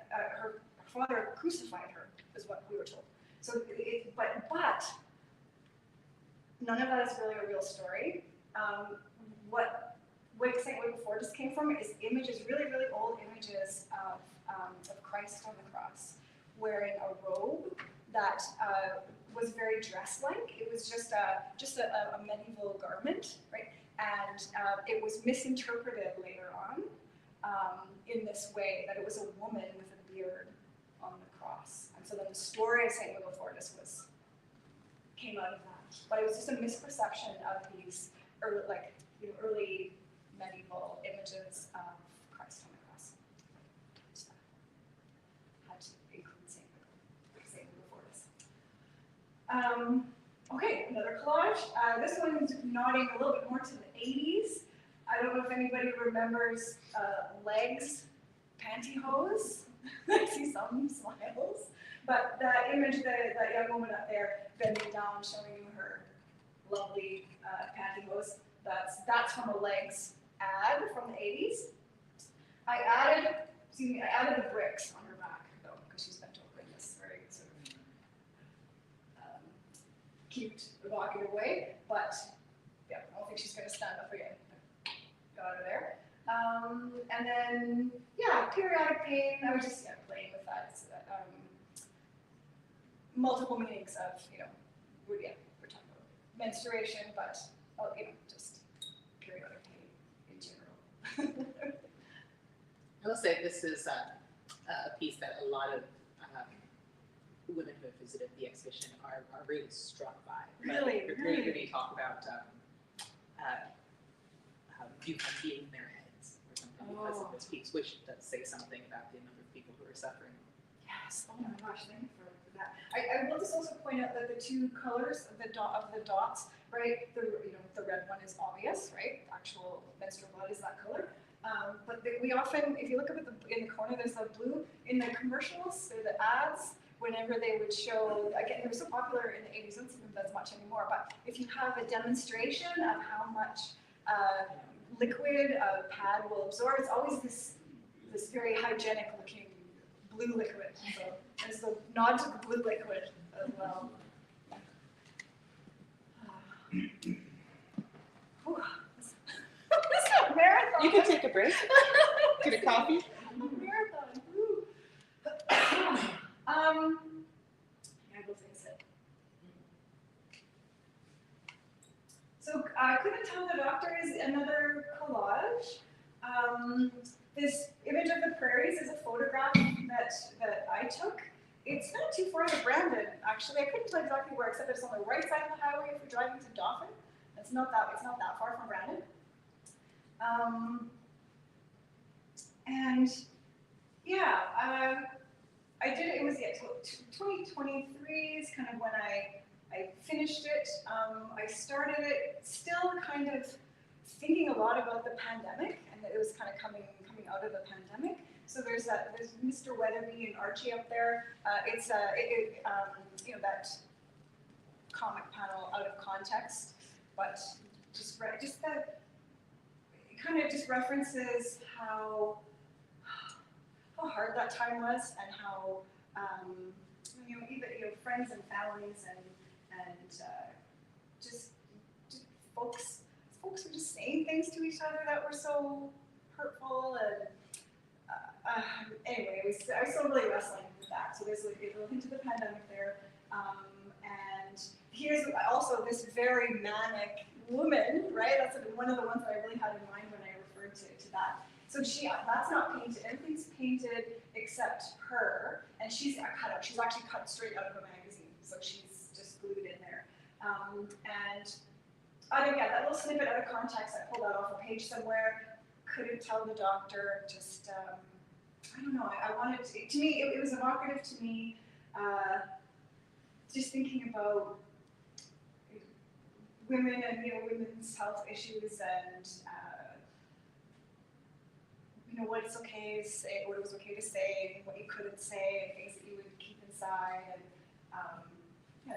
Her father crucified her, is what we were told. So, but none of that is really a real story. What St. Wilfordus came from is images, really, really old images of Christ on the cross, wearing a robe that was very dress-like. It was just a medieval garment, right? And it was misinterpreted later on in this way, that it was a woman with a beard on the cross. And so then the story of St. Wilfordus came out of that. but it was just a misperception of these early medieval images of Christ on the cross. So, had to include Saint before this. Okay, another collage. This one's nodding a little bit more to the 80s. I don't know if anybody remembers legs, pantyhose. I see some smiles. But that image, that young woman up there bending down, showing you her lovely pantyhose, that's from a legs ad from the 80s. I added the bricks on her back though, because she's bent over in this very sort of cute, evocative way. But yeah, I don't think she's going to stand up again. Got her there. And then yeah, periodic pain. I was just playing with that. It's, multiple meanings of we're talking about menstruation, but just periodic pain in general. I will say this is a piece that a lot of women who have visited the exhibition are really struck by. Really? Really, really talk about you being their heads or something because of this piece, which does say something about the number of people who are suffering. Yes. Oh my gosh, thank you for that. I will just also point out that the two colors of the dots, right? The red one is obvious, right? Actual menstrual blood is that color. But we often, if you look up at in the corner, there's a blue. In the commercials or the ads, whenever they would show, again, they were so popular in the 80s, don't see them as much anymore, but if you have a demonstration of how much liquid a pad will absorb, it's always this very hygienic looking blue liquid. So there's the nod to the blue liquid as well. This is a marathon. You can take a break. Get a coffee. Marathon. Woo. Yeah, those things it. So I couldn't tell the doctor is another collage. This image of the prairies is a photograph that I took. It's not too far to Brandon, actually. I couldn't tell exactly where, except it's on the right side of the highway if you're driving to Dauphin. It's not that far from Brandon. And yeah, I did it. It was 2023 is kind of when I finished it. I started it still kind of thinking a lot about the pandemic, and that it was kind of coming out of the pandemic. So there's Mr. Weatherby and Archie up there. It's that comic panel out of context, but just that it kind of just references how hard that time was, and how even friends and families and just folks were just saying things to each other that were so hurtful, and anyway, I was still really wrestling with that. So there's a look into the pandemic there, and here's also this very manic woman, right? That's one of the ones that I really had in mind when I referred to that. So that's not painted. Everything's painted except her, and she's a cutout. She's actually cut straight out of a magazine, so she's just glued in there. And that little snippet out of context, I pulled that off a page somewhere. Couldn't tell the doctor. Just I don't know. I wanted to me. It was evocative to me. Just thinking about women and women's health issues, and what it's okay to say, what it was okay to say, and what you couldn't say, and things that you would keep inside, and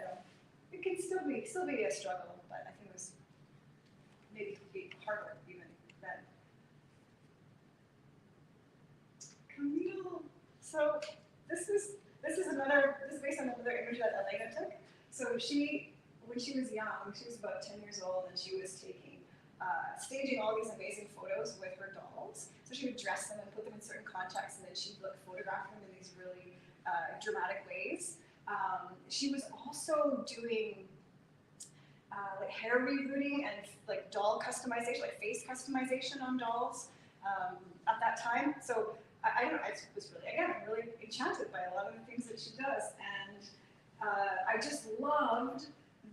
it can still be a struggle, but I think it was maybe be harder even then. Camille. So this is based on another image that Elena took. So when she was young, she was about 10 years old, and she was staging all these amazing photos with her dolls. So she would dress them and put them in certain contexts, and then she'd photograph them in these really dramatic ways. She was also doing like hair rebooting and like doll customization, like face customization on dolls at that time. So I was really enchanted by a lot of the things that she does, and I just loved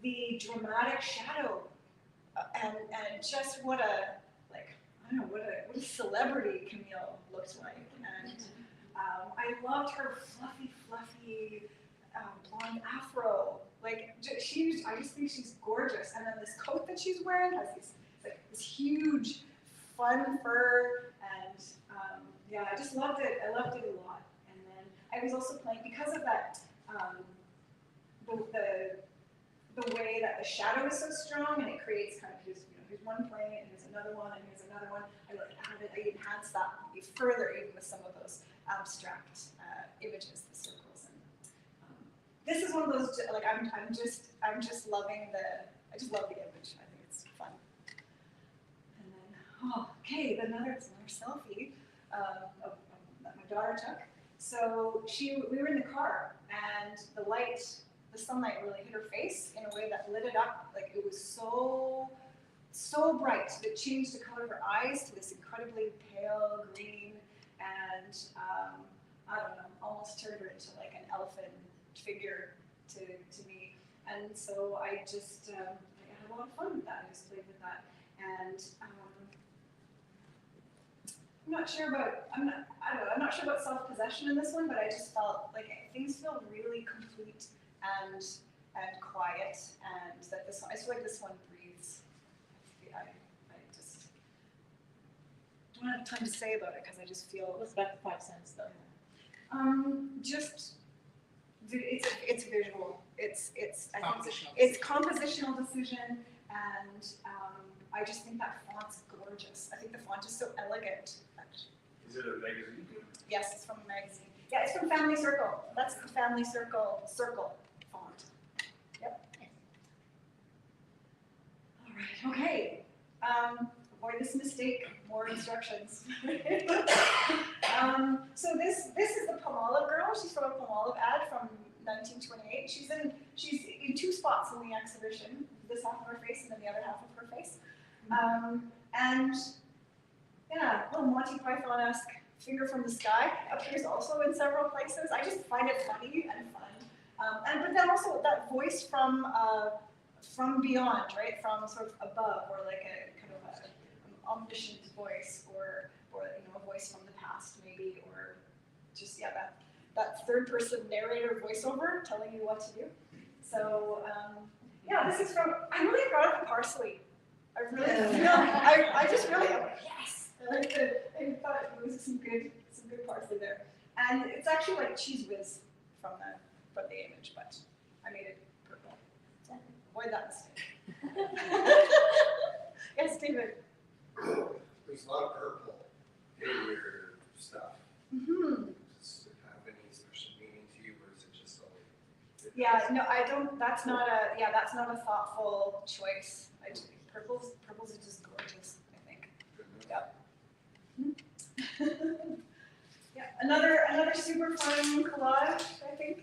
the dramatic shadow, and just what a, like, I don't know, what a celebrity Camille looked like. And I loved her fluffy blonde afro. Like, I just think she's gorgeous. And then this coat that she's wearing has this huge fun fur, and yeah, I just loved it. I loved it a lot. And then I was also playing, because of that, the way that the shadow is so strong, and it creates kind of here's one plane, and here's another one, and here's another one. I enhanced that further, even with some of those abstract images, the circles. And this is one of those, like, I'm just loving I just love the image. I think it's fun. And then, okay, another selfie that my daughter took. So we were in the car, and the sunlight really hit her face in a way that lit it up. Like, it was so bright that it changed the color of her eyes to this incredibly pale green, and I don't know, almost turned her into like an elfin figure to me. And so I just I had a lot of fun with that. I just played with that, and I'm not sure about self-possession in this one, but I just felt like things feel really complete and quiet, and that this one, I feel like this one breathes. I just don't have time to say about it because I just feel. What's about the 5 cents though? Just it's visual. It's Compositional. It's compositional decision, and I just think that font's gorgeous. I think the font is so elegant. Is it a magazine? Yes, it's from a magazine. Yeah, it's from Family Circle. That's the Family Circle font. Yep. All right. Okay. Avoid this mistake. More instructions. So this is the Palmolive girl. She's from a Palmolive ad from 1928. She's in 2 spots in the exhibition. This half of her face and then the other half of her face. And yeah, little Monty Python-esque finger from the sky appears also in several places. I just find it funny and fun. But then also that voice from beyond, right? From sort of above, or like a kind of an omniscient voice, or a voice from the past maybe, or just that third person narrator voiceover telling you what to do. So yeah, this is from. I'm really proud of the parsley. I really feel. I just really am like, yes. I thought it was some good parsley there, and it's actually like cheese whiz from the image, but I made it purple. So avoid that mistake. Yes, David. There's a lot of purple in your stuff. Mm-hmm. Does it have any special meaning to you, or is it just always? Yeah, no, I don't. That's not a thoughtful choice. Purples are just gorgeous, I think. Yep. Yeah, another super fun collage, I think.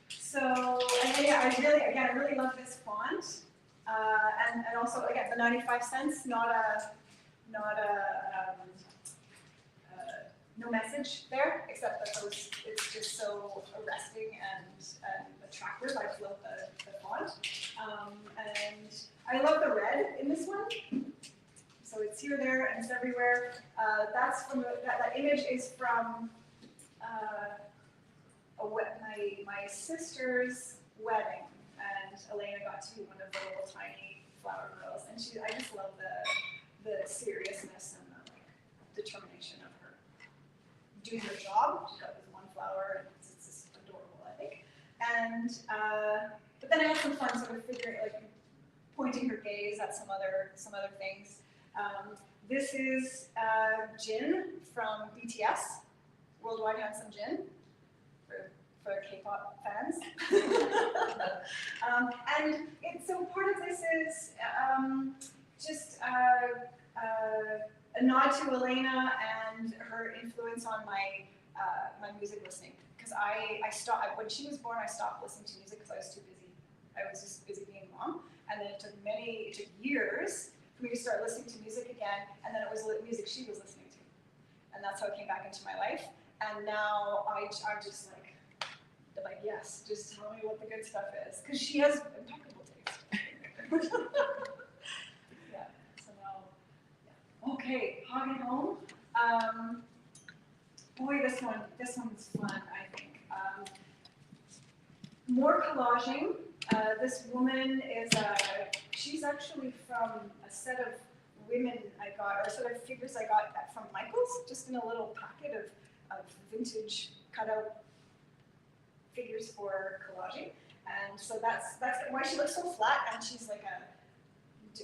So I really love this font, and also again the 95 cents, not a no message there, except that it's just so arresting and attractive. I love the font, and I love the red in this one. So it's here, there, and it's everywhere. That's from that image is from my sister's wedding, and Elena got to be one of the little tiny flower girls, and I just love the seriousness and the determination of her doing her job. She got this one flower, and it's just adorable, I think. And but then I had some fun sort of pointing her gaze at some other things. This is Jin from BTS, Worldwide Handsome Jin, for K-pop fans. And so part of this is just a nod to Elena and her influence on my music listening. Because I stopped, when she was born, I stopped listening to music because I was too busy. I was just busy being a mom. And then it took years for me to start listening to music again, and then it was music she was listening to. And that's how it came back into my life. And now I'm just like, They're like, yes, just tell me what the good stuff is, because she has impeccable taste. Yeah, so now, yeah. Okay, Hagen Home. Boy, this one's fun, I think. More collaging. This woman is, she's actually from a set of women I got, or a set of figures I got from Michael's, just in a little packet of vintage cutout figures for collaging. And so that's why she looks so flat, and she's like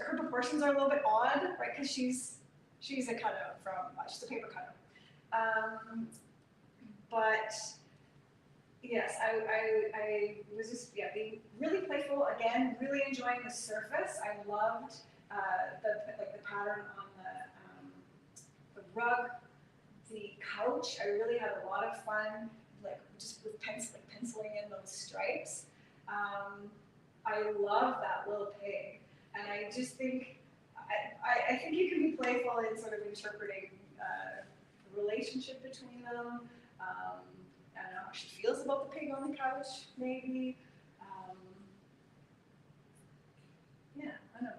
her proportions are a little bit odd, right? Because she's a cutout from, she's a paper cutout. But yes, I was just, being really playful, again, really enjoying the surface. I loved the pattern on the rug, the couch. I really had a lot of fun, like just with penciling in those stripes. I love that little pig, and I just think, I think you can be playful in sort of interpreting the relationship between them. I don't know how she feels about the pig on the couch, maybe. Yeah, I don't know.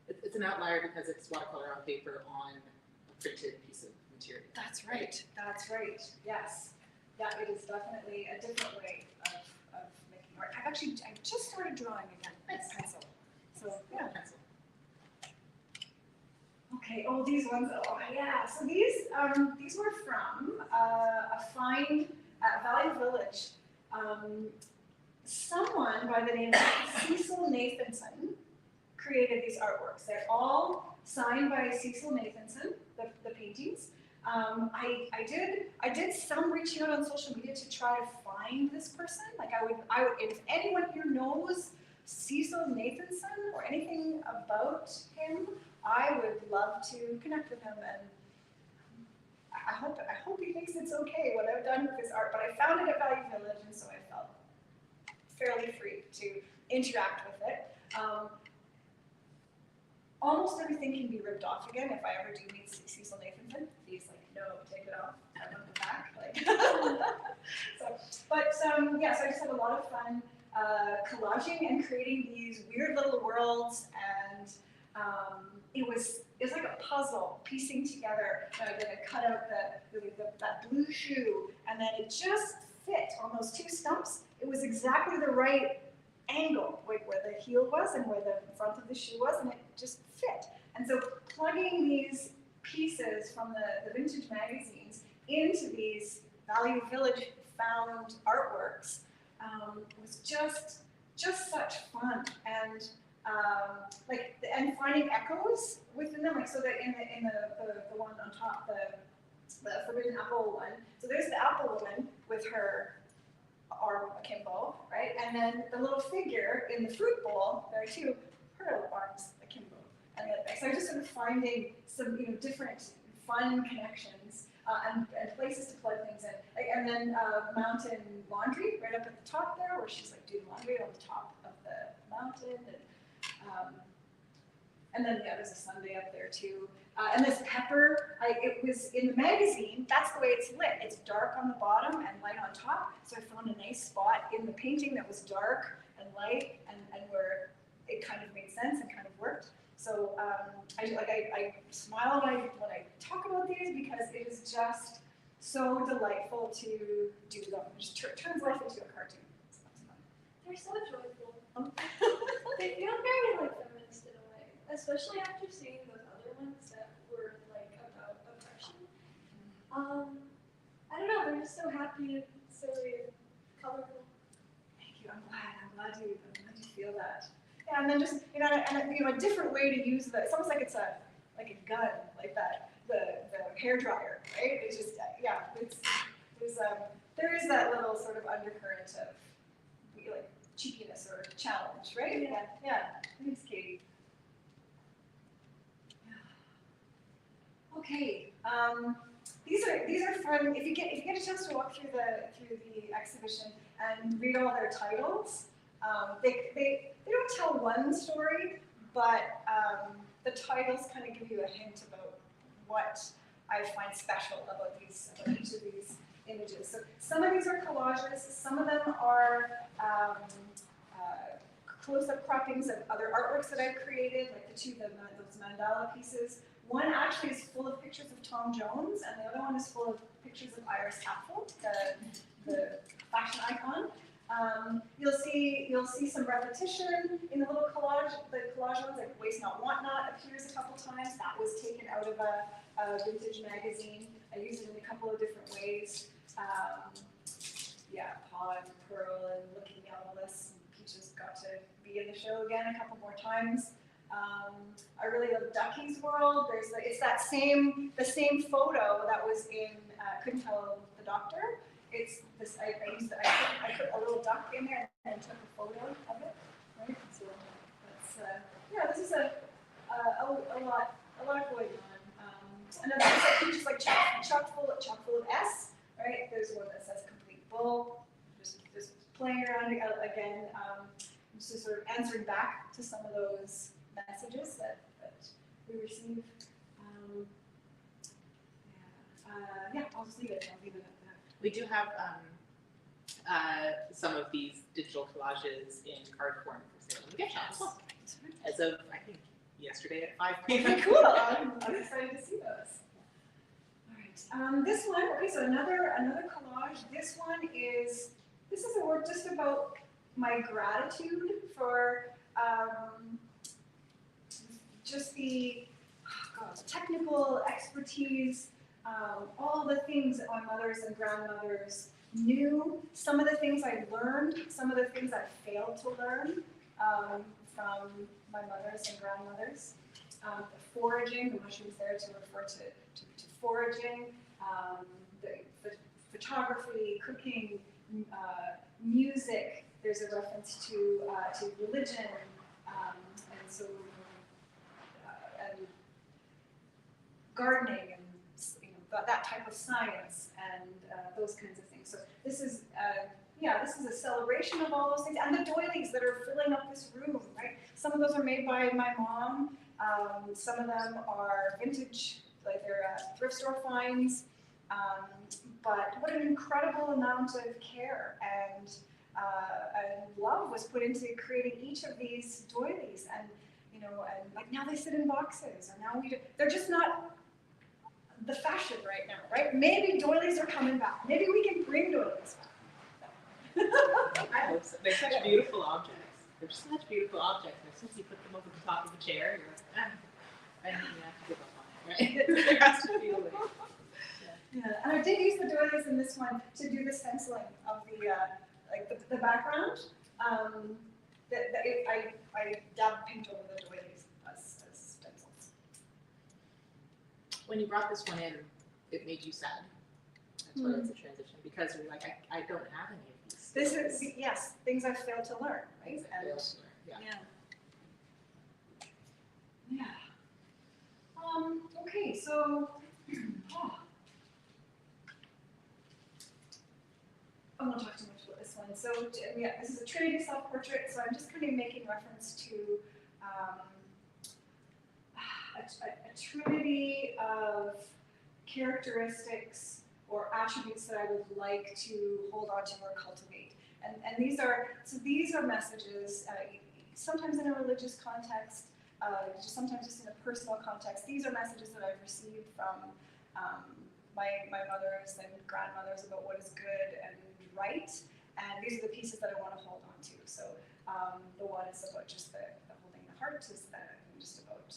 It's an outlier because it's watercolor on paper on a printed piece of material. That's right. That's right. Yes. Yeah, it is definitely a different way of making art. I just started drawing again with pencil. So yeah. Pencil. Okay. Oh, these ones. Oh, yeah. So these were from a find at Valley Village. Someone by the name of Cecil Nathanson created these artworks. They're all signed by Cecil Nathanson, the paintings. I did some reaching out on social media to try to find this person. Like I would, if anyone here knows Cecil Nathanson or anything about him, I would love to connect with him, and I hope he thinks it's okay what I've done with his art. But I found it at Valley Village, and so I felt fairly free to interact with it. Almost everything can be ripped off again if I ever do meet Cecil Nathanson. He's like, no, take it off. I want it back. Like, so I just had a lot of fun collaging and creating these weird little worlds, and it was like a puzzle piecing together. Then I cut out that blue shoe, and then it just fit on those two stumps. It was exactly the right angle, like where the heel was and where the front of the shoe was, and it just fit. And so plugging these pieces from the vintage magazines into these Valley Village found artworks was just such fun, and and finding echoes within them, like so that in the one on top, the forbidden apple one. So there's the apple woman with her arm akimbo, right? And then the little figure in the fruit bowl, there are two, her arms akimbo. And so I'm just sort of finding some different fun connections and places to plug things in. And then mountain laundry right up at the top there, where she's like doing laundry on the top of the mountain. And then there's a sundae up there too. And this pepper, it was in the magazine, that's the way it's lit. It's dark on the bottom and light on top. So I found a nice spot in the painting that was dark and light and where it kind of made sense and kind of worked. So I smile when I talk about these because it is just so delightful to do them. It just turns life into a cartoon. So that's fun. They're so joyful. They feel very like feminist in a way, especially after seeing those other ones that were like about oppression. I don't know, they're just so happy and silly and colorful. Thank you. I'm glad you feel that. Yeah, and then just a different way to use it's almost like it's a gun, like that the hair dryer, right? It's just there is that little sort of undercurrent of like cheekiness or challenge, right? Yeah. Thanks, Katie. Okay. These are fun. If you get a chance to walk through the exhibition and read all their titles, they don't tell one story, but the titles kind of give you a hint about what I find special about each of these images. So Some of these are collages, some of them are close-up croppings of other artworks that I've created, like those mandala pieces. One actually is full of pictures of Tom Jones, and the other one is full of pictures of Iris Apfel, the fashion icon. You'll see some repetition in the little collage. The collage ones, like Waste Not, Want Not, appears a couple times. That was taken out of a vintage magazine. I used it in a couple of different ways. Yeah, Paw and Pearl and Looking Yellow-less. Peaches got to be in the show again a couple more times. I really love Ducky's World. It's the same photo that was in Couldn't Tell the Doctor. It's this. I put a little duck in there and took a photo of it. Right. So that's this is a lot going on. Another one is like chock full of S. Right. There's one that says Complete Bull. Just playing around again. Just sort of answering back to some of those messages that we receive. I'll just leave it at that. We do have some of these digital collages in card form for sale in the gift shop as well. As of, I think, yesterday at 5 p.m. Okay, cool. I'm excited to see those. All right. This one, okay, so another collage. This is a work just about my gratitude for just the technical expertise, all the things that my mothers and grandmothers knew, some of the things I learned, some of the things I failed to learn from my mothers and grandmothers. The foraging, the mushrooms there to refer to foraging, the photography, cooking, music. There's a reference to religion, and so and gardening and that type of science and those kinds of things. So this is a celebration of all those things, and the doilies that are filling up this room. Right, some of those are made by my mom. Some of them are vintage, like they're thrift store finds. But what an incredible amount of care and love was put into creating each of these doilies, and like now they sit in boxes, or now they're just not the fashion right now, right? Maybe doilies are coming back. Maybe we can bring doilies back. I hope so. They're such beautiful objects. They're such beautiful objects. And as soon as you put them over the top of a chair, you're like, I think you have to give up on it, right? There has to be a way. Yeah, and I did use the doilies in this one to do the stenciling of the background. I dabbed paint over the doilies as stencils. When you brought this one in, it made you sad. That's why it's a transition, because you're like, I don't have any of these. This is, yes, things I've failed to learn, right? Things I failed to learn. Yeah. Okay, so I won't talk too much about this one. So this is a Trinity self-portrait. So I'm just kind of making reference to a trinity of characteristics or attributes that I would like to hold on to or cultivate. And these are messages, sometimes in a religious context, sometimes just in a personal context. These are messages that I've received from my mothers and grandmothers about what is good and right. And these are the pieces that I want to hold on to. So the one is about just the holding the heart, is that just about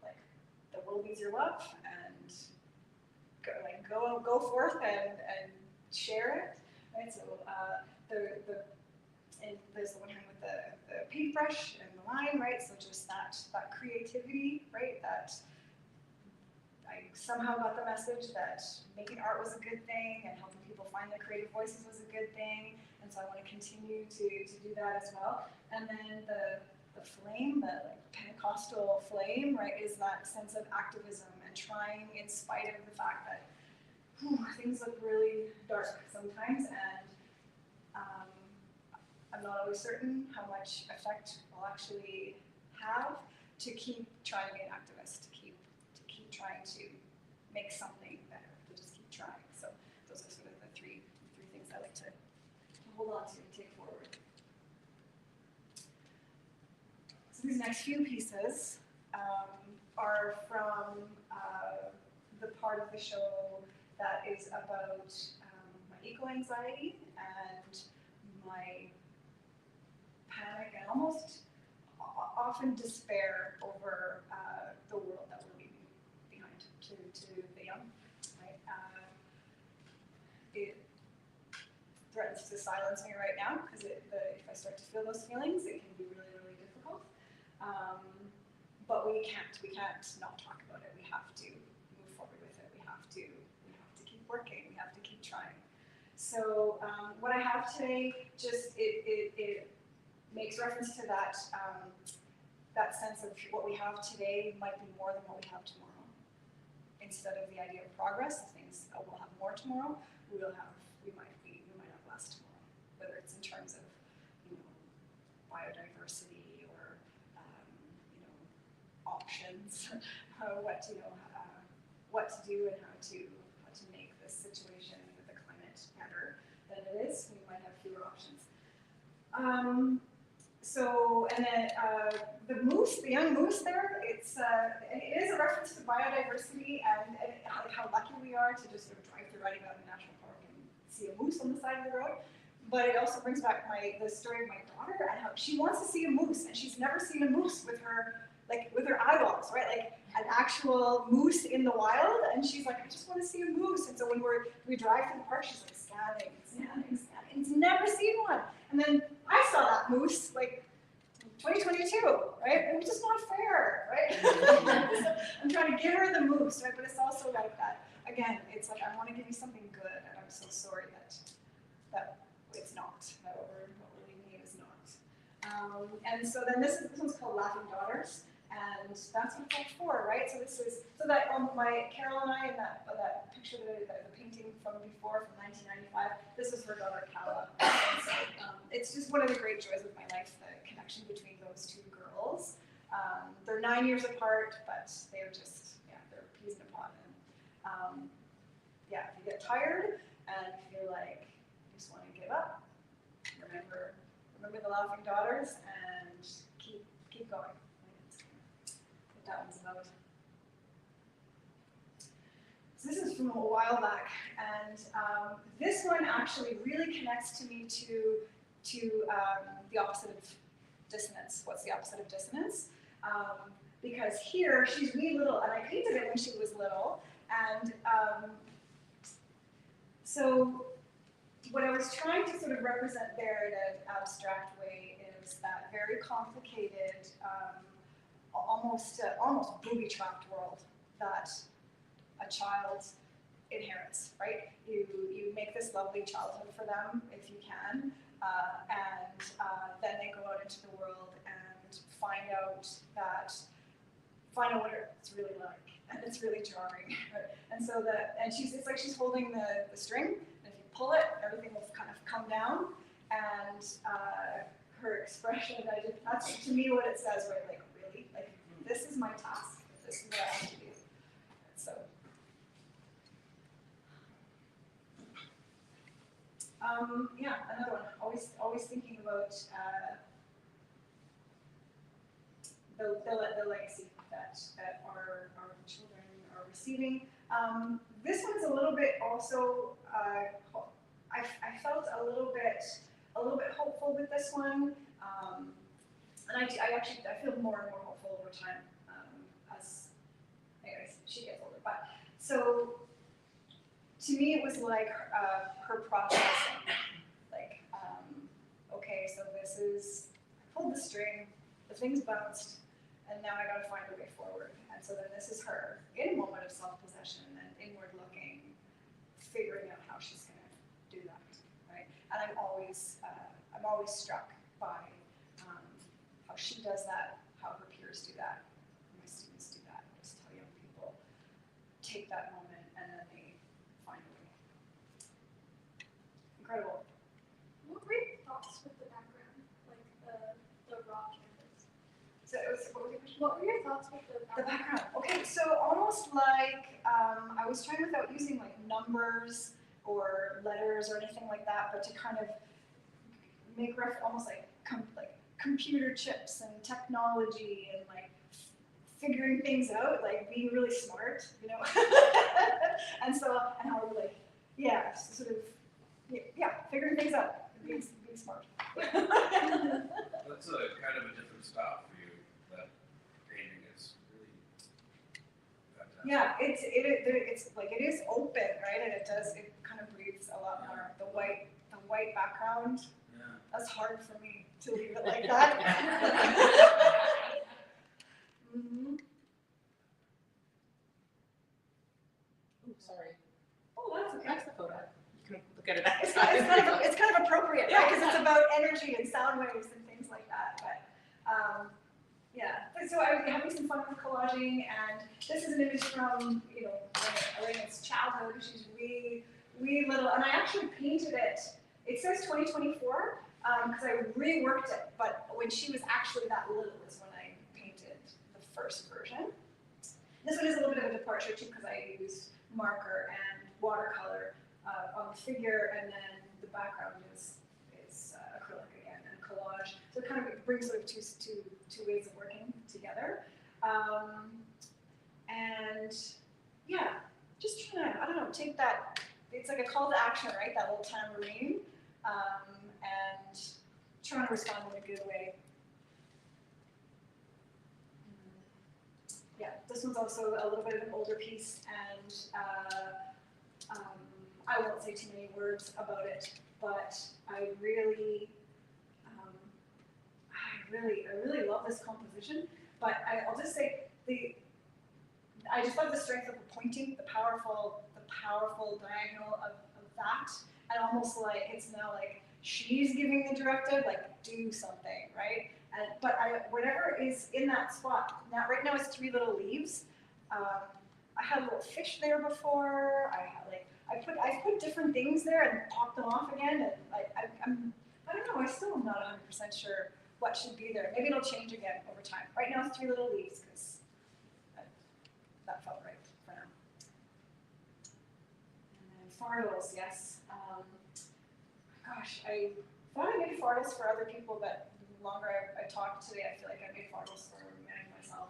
like the world needs your love, and go forth and share it. Right. So and there's the one hand with the paintbrush and the line, right? So just that creativity, right? That I somehow got the message that making art was a good thing and helping people find their creative voices was a good thing. And so I want to continue to do that as well. And then the flame, the Pentecostal flame, right, is that sense of activism and trying, in spite of the fact that things look really dark sometimes, and I'm not always certain how much effect I'll actually have, to keep trying to be an activist, to keep trying to make something better, to just keep trying. So those are sort of the three hold on to and take forward. So these next few pieces are from the part of the show that is about my eco-anxiety and my panic and almost often despair over the world that we're leaving behind to the young. Right? It threatens to silence me right now because if I start to feel those feelings, it can be really, really difficult. But we can't not talk about it. We have to move forward with it. We have to keep working. We have to keep trying. So what I have today, just it makes reference to that that sense of what we have today might be more than what we have tomorrow. Instead of the idea of progress, things we'll have more tomorrow. We might have less tomorrow. Whether it's in terms of biodiversity or options, what to do and how to make this situation with the climate better than it is. We might have fewer options. So, and then the moose, the young moose there, it is a reference to biodiversity and like how lucky we are to just sort of drive through Riding Mountain National Park and see a moose on the side of the road. But it also brings back the story of my daughter and how she wants to see a moose and she's never seen a moose with her eyeballs, right? Like an actual moose in the wild, and she's like, I just want to see a moose. And so when we drive through the park, she's like scanning. She's never seen one. And then I saw that moose like 2022, right? It was just not fair, right? So I'm trying to give her the moose, right? But it's also like that. Again, it's like I want to give you something good, and I'm so sorry that it's not. That what we're leaving you is not. And so then this one's called Laughing Daughters. And that's what it's for, right? So that my Carol and I in that picture, the painting from before from 1995. This is her daughter Calla. And so it's just one of the great joys of my life, the connection between those two girls. They're 9 years apart, but they're just they're peas in a pod. And if you get tired and feel like you just want to give up, remember the Laughing Daughters and keep going. That one's about. So this is from a while back, and this one actually really connects to me to the opposite of dissonance. What's the opposite of dissonance? Because here she's wee little, and I painted it when she was little, and so what I was trying to sort of represent there in an abstract way is that very complicated. Almost booby-trapped world that a child inherits, right? You make this lovely childhood for them if you can, and then they go out into the world and find out what it's really like, and it's really jarring. And so it's like she's holding the string, and if you pull it, everything will kind of come down, and her expression, that's to me what it says, right? Like, like, this is my task. This is what I have to do. So, another one. Always thinking about the legacy that our children are receiving. This one's a little bit also. I felt a little bit hopeful with this one. And I feel more and more hopeful over time as she gets older. But so to me, it was like her processing. Like, okay, so this is I pulled the string, the thing's bounced, and now I got to find a way forward. And so then this is her in a moment of self-possession and inward looking, figuring out how she's going to do that, right? And I'm always struck by how she does that, how her peers do that, my students do that. I just tell young people, take that moment and then they find a way. Incredible. What were your thoughts with the background, like the raw canvas? So what was your question? What were your thoughts with the The background. Okay, so almost like I was trying without using like numbers or letters or anything like that, but to kind of make almost like computer chips and technology and like figuring things out, like being really smart, you know. And how we're like, yeah, sort of, yeah, figuring things out, and being smart. That's a kind of a different style for you. That painting is really fantastic. Yeah, it's like it is open, right? And it kind of breathes a lot more. The white background. Yeah. That's hard for me to leave it like that. Mhm. Ooh, sorry. Oh, that's okay. That's the photo. You can look at it It's outside. kind of appropriate, right? Because it's about energy and sound waves and things like that. But yeah, so I'm having some fun with collaging, and this is an image from Elena's childhood. She's wee little, and I actually painted it. It says 2024 because I reworked it, but when she was actually that little is when I painted the first version. This one is a little bit of a departure too because I used marker and watercolor on the figure, and then the background is acrylic again and collage. So it kind of brings sort of two ways of working together. And yeah, just trying to, I don't know, take that, it's like a call to action, right? That little tambourine, and trying to respond in a good way. Yeah, this one's also a little bit of an older piece, and I won't say too many words about it, but I really love this composition. But I'll just say I just love the strength of the pointing, the powerful diagonal of that, and almost like it's now like she's giving the directive, like do something, right? But whatever is in that spot, now right now it's 3 little leaves. I had a little fish there before. I put different things there and popped them off again, and I don't know. I still am not 100% sure what should be there. Maybe it'll change again over time. Right now it's 3 little leaves because that felt right for now. And then fartles, yes. Gosh, I thought I made fartles for other people, but the longer I talked today, I feel like I made fartles for myself.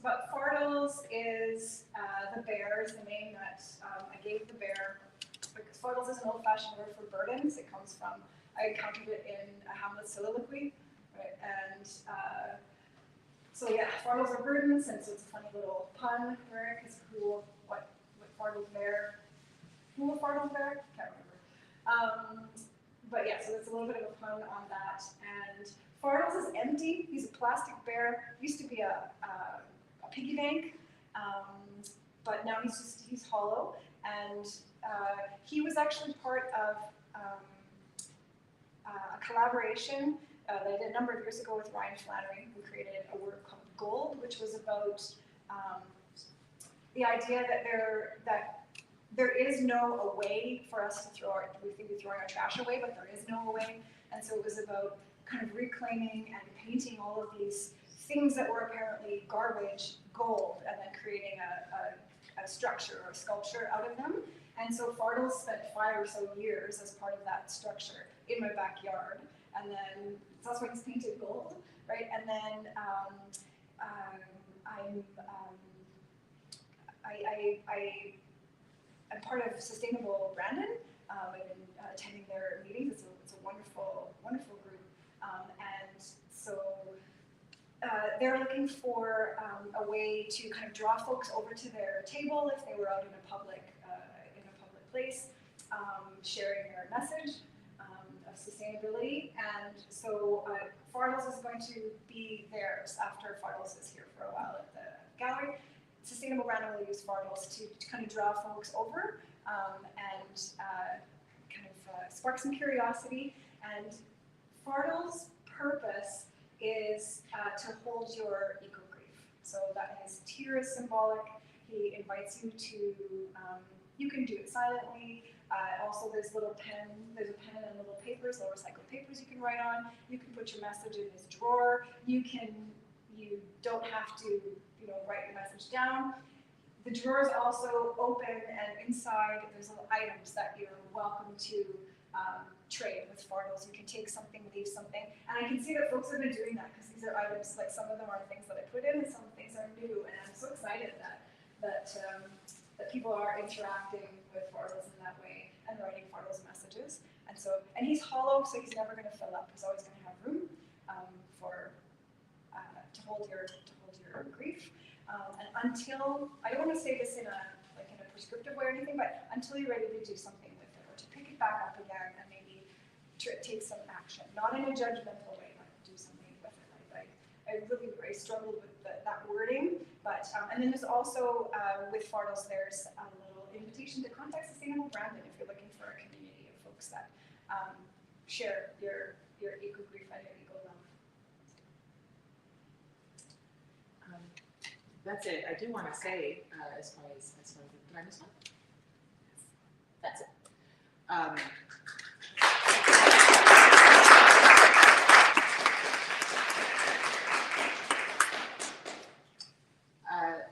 But fartles is the bear is the name that I gave the bear, because fartles is an old-fashioned word for burdens. It comes from, I encountered it in a Hamlet soliloquy, right? And so yeah, fartles are burdens, and so it's a funny little pun, right? Because what fartles bear? Who will fartles bear? Can't remember. But yeah, so it's a little bit of a pun on that. And fartles is empty. He's a plastic bear. Used to be a piggy bank, but now he's hollow. And he was actually part of a collaboration that I did a number of years ago with Ryan Flannery, who created a work called Gold, which was about the idea that there is no way for us to we think we're throwing our trash away, but there is no way. And so it was about kind of reclaiming and painting all of these things that were apparently garbage gold, and then creating a structure or a sculpture out of them. And so Fartles spent 5 or so years as part of that structure in my backyard. And then, so that's why he's painted gold, right? And then I'm part of Sustainable Brandon. I've been attending their meetings. It's a wonderful, wonderful group. And so they're looking for a way to kind of draw folks over to their table if they were out in a public place, sharing their message of sustainability. And so Fartles is going to be theirs after Fartles is here for a while at the gallery. Sustainable Brandon will use Fartles to kind of draw folks over and kind of spark some curiosity. And Fartles' purpose is to hold your eco-grief. So that his tear is symbolic. He invites you to, you can do it silently. Also there's a pen and little papers, little recycled papers you can write on. You can put your message in his drawer. You don't have to, write your message down. The drawer is also open, and inside there's little items that you're welcome to trade with Fardals. You can take something, leave something, and I can see that folks have been doing that because these are items, like some of them are things that I put in and some things are new, and I'm so excited that people are interacting with Fardals in that way and writing Fardals messages. And he's hollow, so he's never going to fill up. He's always going to have room to hold your grief. And until, I don't want to say this in a prescriptive way or anything, but until you're ready to do something with it or to pick it back up again and maybe take some action, not in a judgmental way, but do something with it. I struggled with that wording, but and then there's also with Fardals, there's a little invitation to contact Sustainable Brandon if you're looking for a community of folks that share your eco grief and your eco love. That's it. I do want to say, as far as did I miss one? That's it.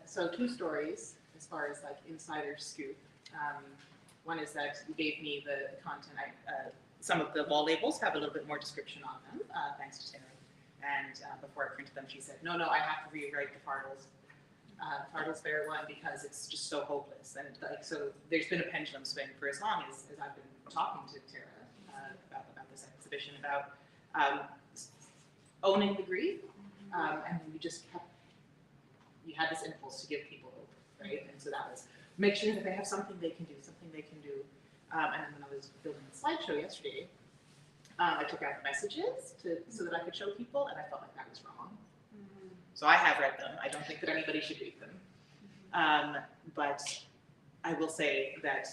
So 2 stories as far as like insider scoop. One is that you gave me the content. Some of the wall labels have a little bit more description on them, thanks to Tara. And before I printed them, she said, no, I have to rewrite the Fardals Fair one because it's just so hopeless. And like, so there's been a pendulum swing for as long as I've been talking to Tara about this exhibition, about owning the grief, and you had this impulse to give people hope, right? And so that was make sure that they have something they can do. And then when I was building the slideshow yesterday, I took out the messages so that I could show people, and I felt like that was wrong. So I have read them. I don't think that anybody should read them. But I will say that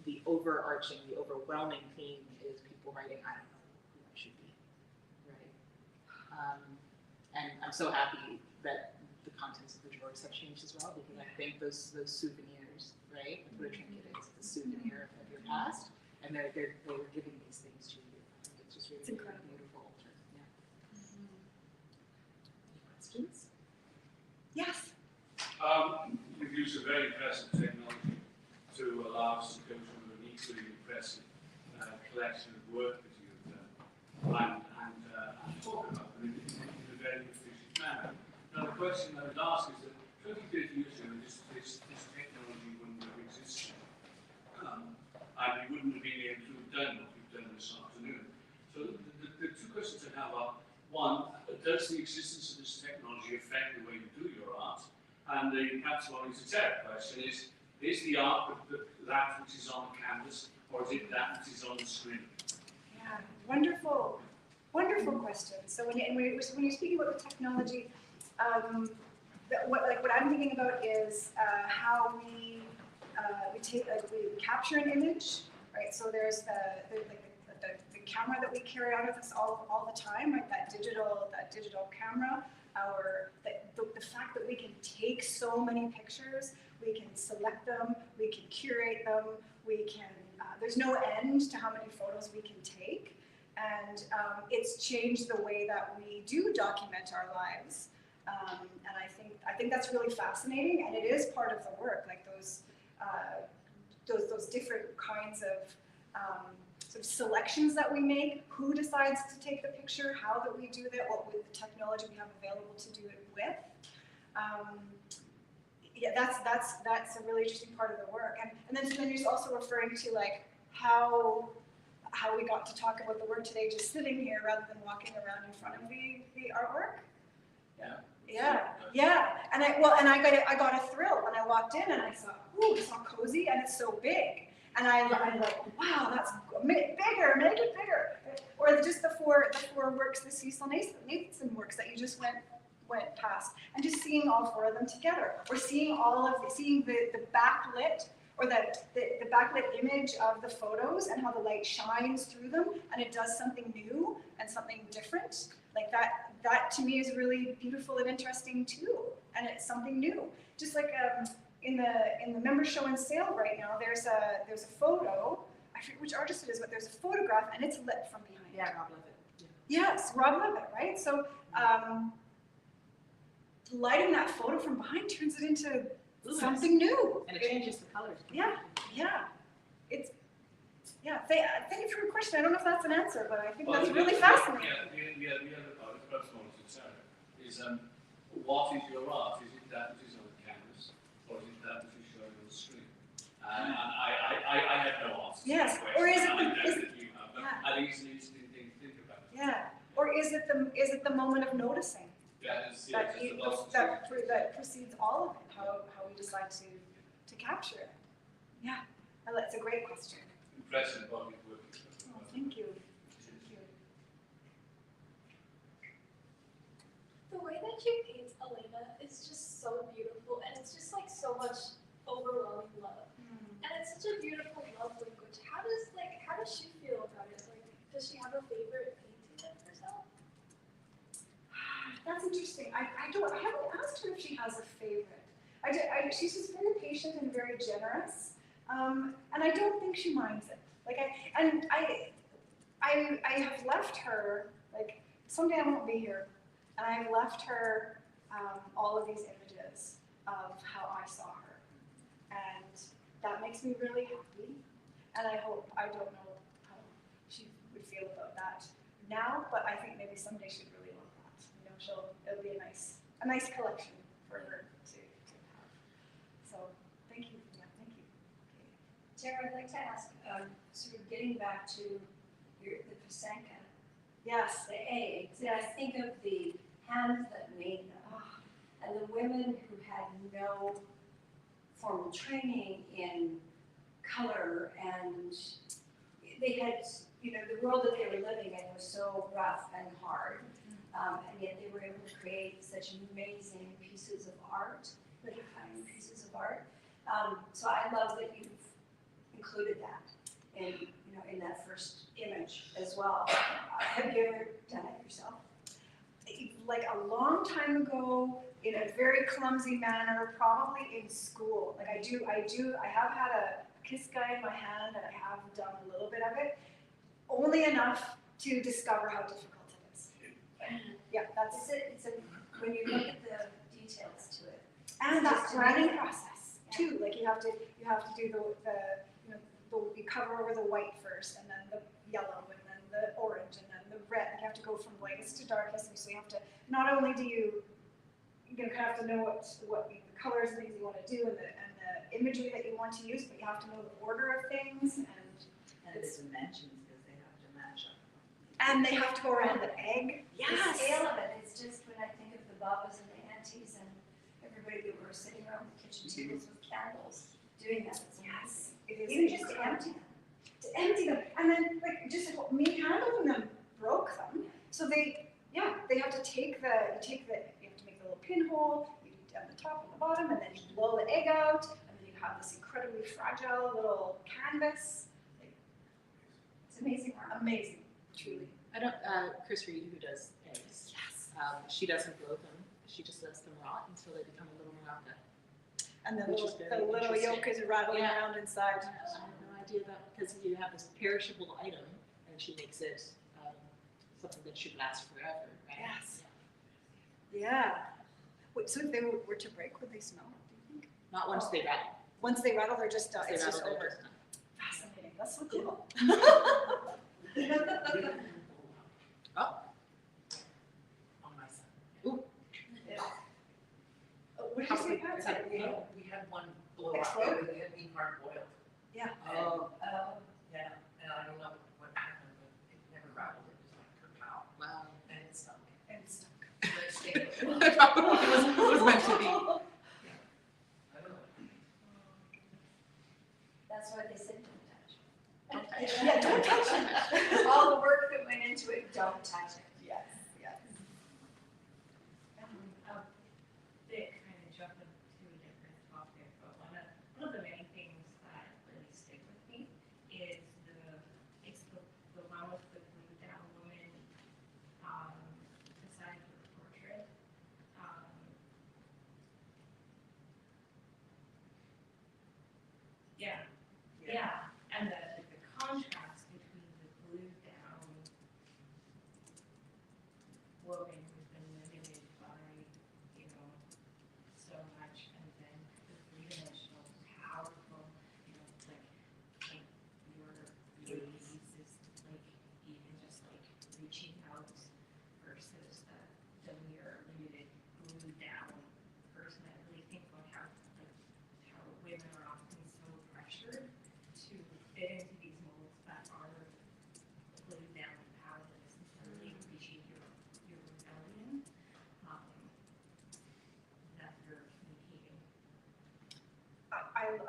the overwhelming theme is people writing, I don't know who I should be, right? And I'm so happy that the contents of the drawers have changed as well, because I think those souvenirs, right? That's what a trinket is, the souvenir of your past, and they were giving these things to you. I think it's just really, really beautiful. Yeah. Any questions? Yes. You've used a very impressive technology to allow us to go through an equally impressive collection of work that you've done and talk about them in a very efficient manner. Now, the question I would ask is that 20, 30 years ago, this technology wouldn't have existed. And you wouldn't have been able to have done what you've done this afternoon. So the 2 questions I have are, one, does the existence of this technology affect the way you do your art? And perhaps one is a Tara question is the art that which is on the canvas, or is it that which is on the screen? Yeah, wonderful question. So when you're speaking about the technology, what I'm thinking about is how we capture an image, right? So there's the camera that we carry out of us all the time, right? That digital camera. The fact that we can take so many pictures, we can select them, we can curate them, we can. There's no end to how many photos we can take, and it's changed the way that we do document our lives. And I think that's really fascinating, and it is part of the work, like those different kinds of sort of selections that we make, who decides to take the picture, how that we do that, what with the technology we have available to do it with. Yeah, that's a really interesting part of the work, and then you're also referring to like how we got to talk about the work today, just sitting here rather than walking around in front of the artwork. Yeah. And I got a thrill when I walked in and I saw, it's all cozy and it's so big. And I'm like, wow, that's bigger, make it bigger. Or just the four works, the Cecil Nathanson works that you just went past, and just seeing all 4 of them together, or seeing the backlit, or the backlit image of the photos and how the light shines through them and it does something new and something different. Like that to me is really beautiful and interesting too, and it's something new. Just like in the member show and sale right now, there's a photo. I forget which artist it is, but there's a photograph and it's lit from behind. Yeah, Rob Levitt. Yes, Rob Levitt, right? So lighting that photo from behind turns it into something new. And it changes the colors. Yeah. Yeah, thank you for your question. I don't know if that's an answer, but I think that's Well, really the- fascinating. Yeah, the other part, perhaps more to Sarah, is what is your art? Is it that which is on the canvas, or is it that which is shown on the screen? And I have no answer. Yes, to that or is question. it I the- know is- that you have, but yeah. I think it's an interesting thing to think about. Yeah, or is it the moment of noticing That is, that just you, the last that precedes all of it, how we decide to capture it? Yeah, well, that's a great question. impressive public work. Oh, thank you. Thank you. The way that you paint Elena is just so beautiful, and it's just like so much overwhelming love. And it's such a beautiful love language. How does she feel about it? Like, does she have a favorite painting of herself? That's interesting. I haven't asked her if she has a favorite. She's just very patient and very generous, and I don't think she minds it. Like I have left her, like someday I won't be here, and I've left her all of these images of how I saw her, and that makes me really happy. And I don't know how she would feel about that now, but I think maybe someday she'd really love that. You know, it'll be a nice collection for her to have. So thank you, yeah, thank you. Tara, I'd like to ask, sort of getting back to the Pasanka, Yes. the eggs, and I think of the hands that made them, and the women who had no formal training in color, and they had, the world that they were living in was so rough and hard, and yet they were able to create such amazing pieces of art, beautifying pieces of art. So I love that you've included that in that first image as well. Have you ever done it yourself? Like a long time ago, in a very clumsy manner, probably in school. Like I have had a kiss guy in my hand, and I have done a little bit of it, only enough to discover how difficult it is. Yeah, that's it. When you look at the details to it. And that planning process too. Like you have to do you cover over the white first, and then the yellow, and then the orange, and then the red. You have to go from lightest to darkest, and so you have to, not only do you have to know what the colors and things you want to do, and the imagery that you want to use, but you have to know the order of things, and the dimensions, because they have to match up. and they have to go around the egg. The scale of it, it's just when I think of the babas and the aunties and everybody that were sitting around the kitchen tables with candles doing that. It's Yes, it is. even just incredible. empty them. To empty them, and then like just me handling them broke them. So they have to take you have to make the little pinhole, you do on the top and the bottom, and then you blow the egg out, and then you have this incredibly fragile little canvas. It's amazing art. Amazing, truly. I don't, Chris Reed, who does eggs, Yes. she doesn't blow them. She just lets them rot until they become a little Morocco. And the Which is little, very the little yolk interesting. is rattling Yeah. around inside. I had no idea that, because you have this perishable item, and she makes it something that should last forever, right? Yes. Yeah. Wait, so if they were to break, would they smell? Do you think? Not once they rattle. Once they rattle, they're just Once they it's just rattle, they're over. just done. Fascinating. That's so cool. Oh. On my side. Ooh. What did you say, Pat? We had one blow up, Explode? it had been hard boiled. Yeah. Oh, Yeah, and I don't know what happened, but it never rattled, it was like pow, wow. and it stunk. And it's stuck. So it stayed. It was meant to be. I don't know. That's why they said don't touch. Don't touch. Yeah, don't touch it. All the work that went into it, don't touch it. Yes, yes. Bit kind of jumping to a different topic, but one of the main things that really stick with me is the one with the glued down woman beside her portrait. Yeah, and the contrast between the glued down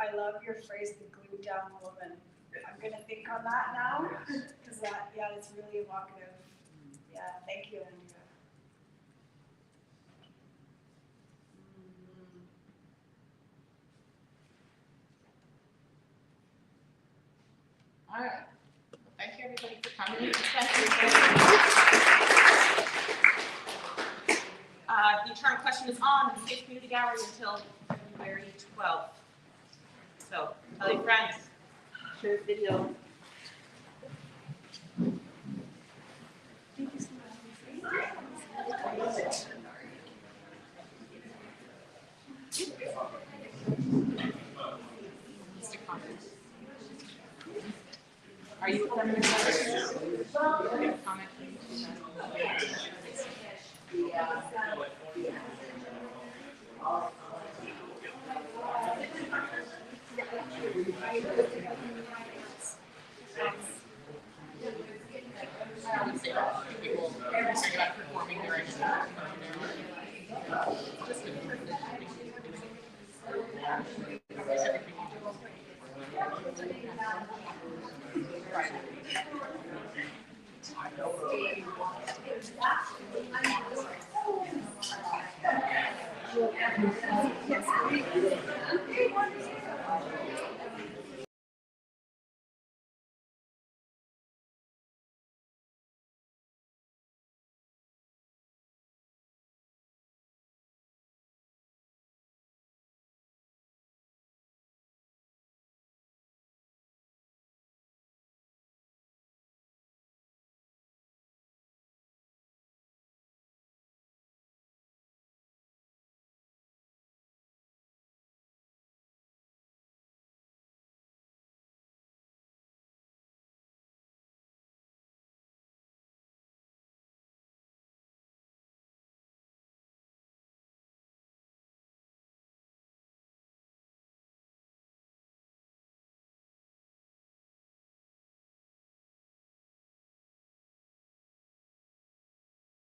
I love your phrase, the glued down woman. I'm gonna think on that now, because that, yeah, it's really evocative. Yeah, thank you, Andrea. All right. Well, thank you everybody for coming. Thank you. The eternal question is on the Safe Community Gallery until February 12th. So tell your friends, share the video. Mr. Comment. Are you a permanent comment? Comment, please. I would say people are concerned about performing their own. Just a perfect thing to do. Right.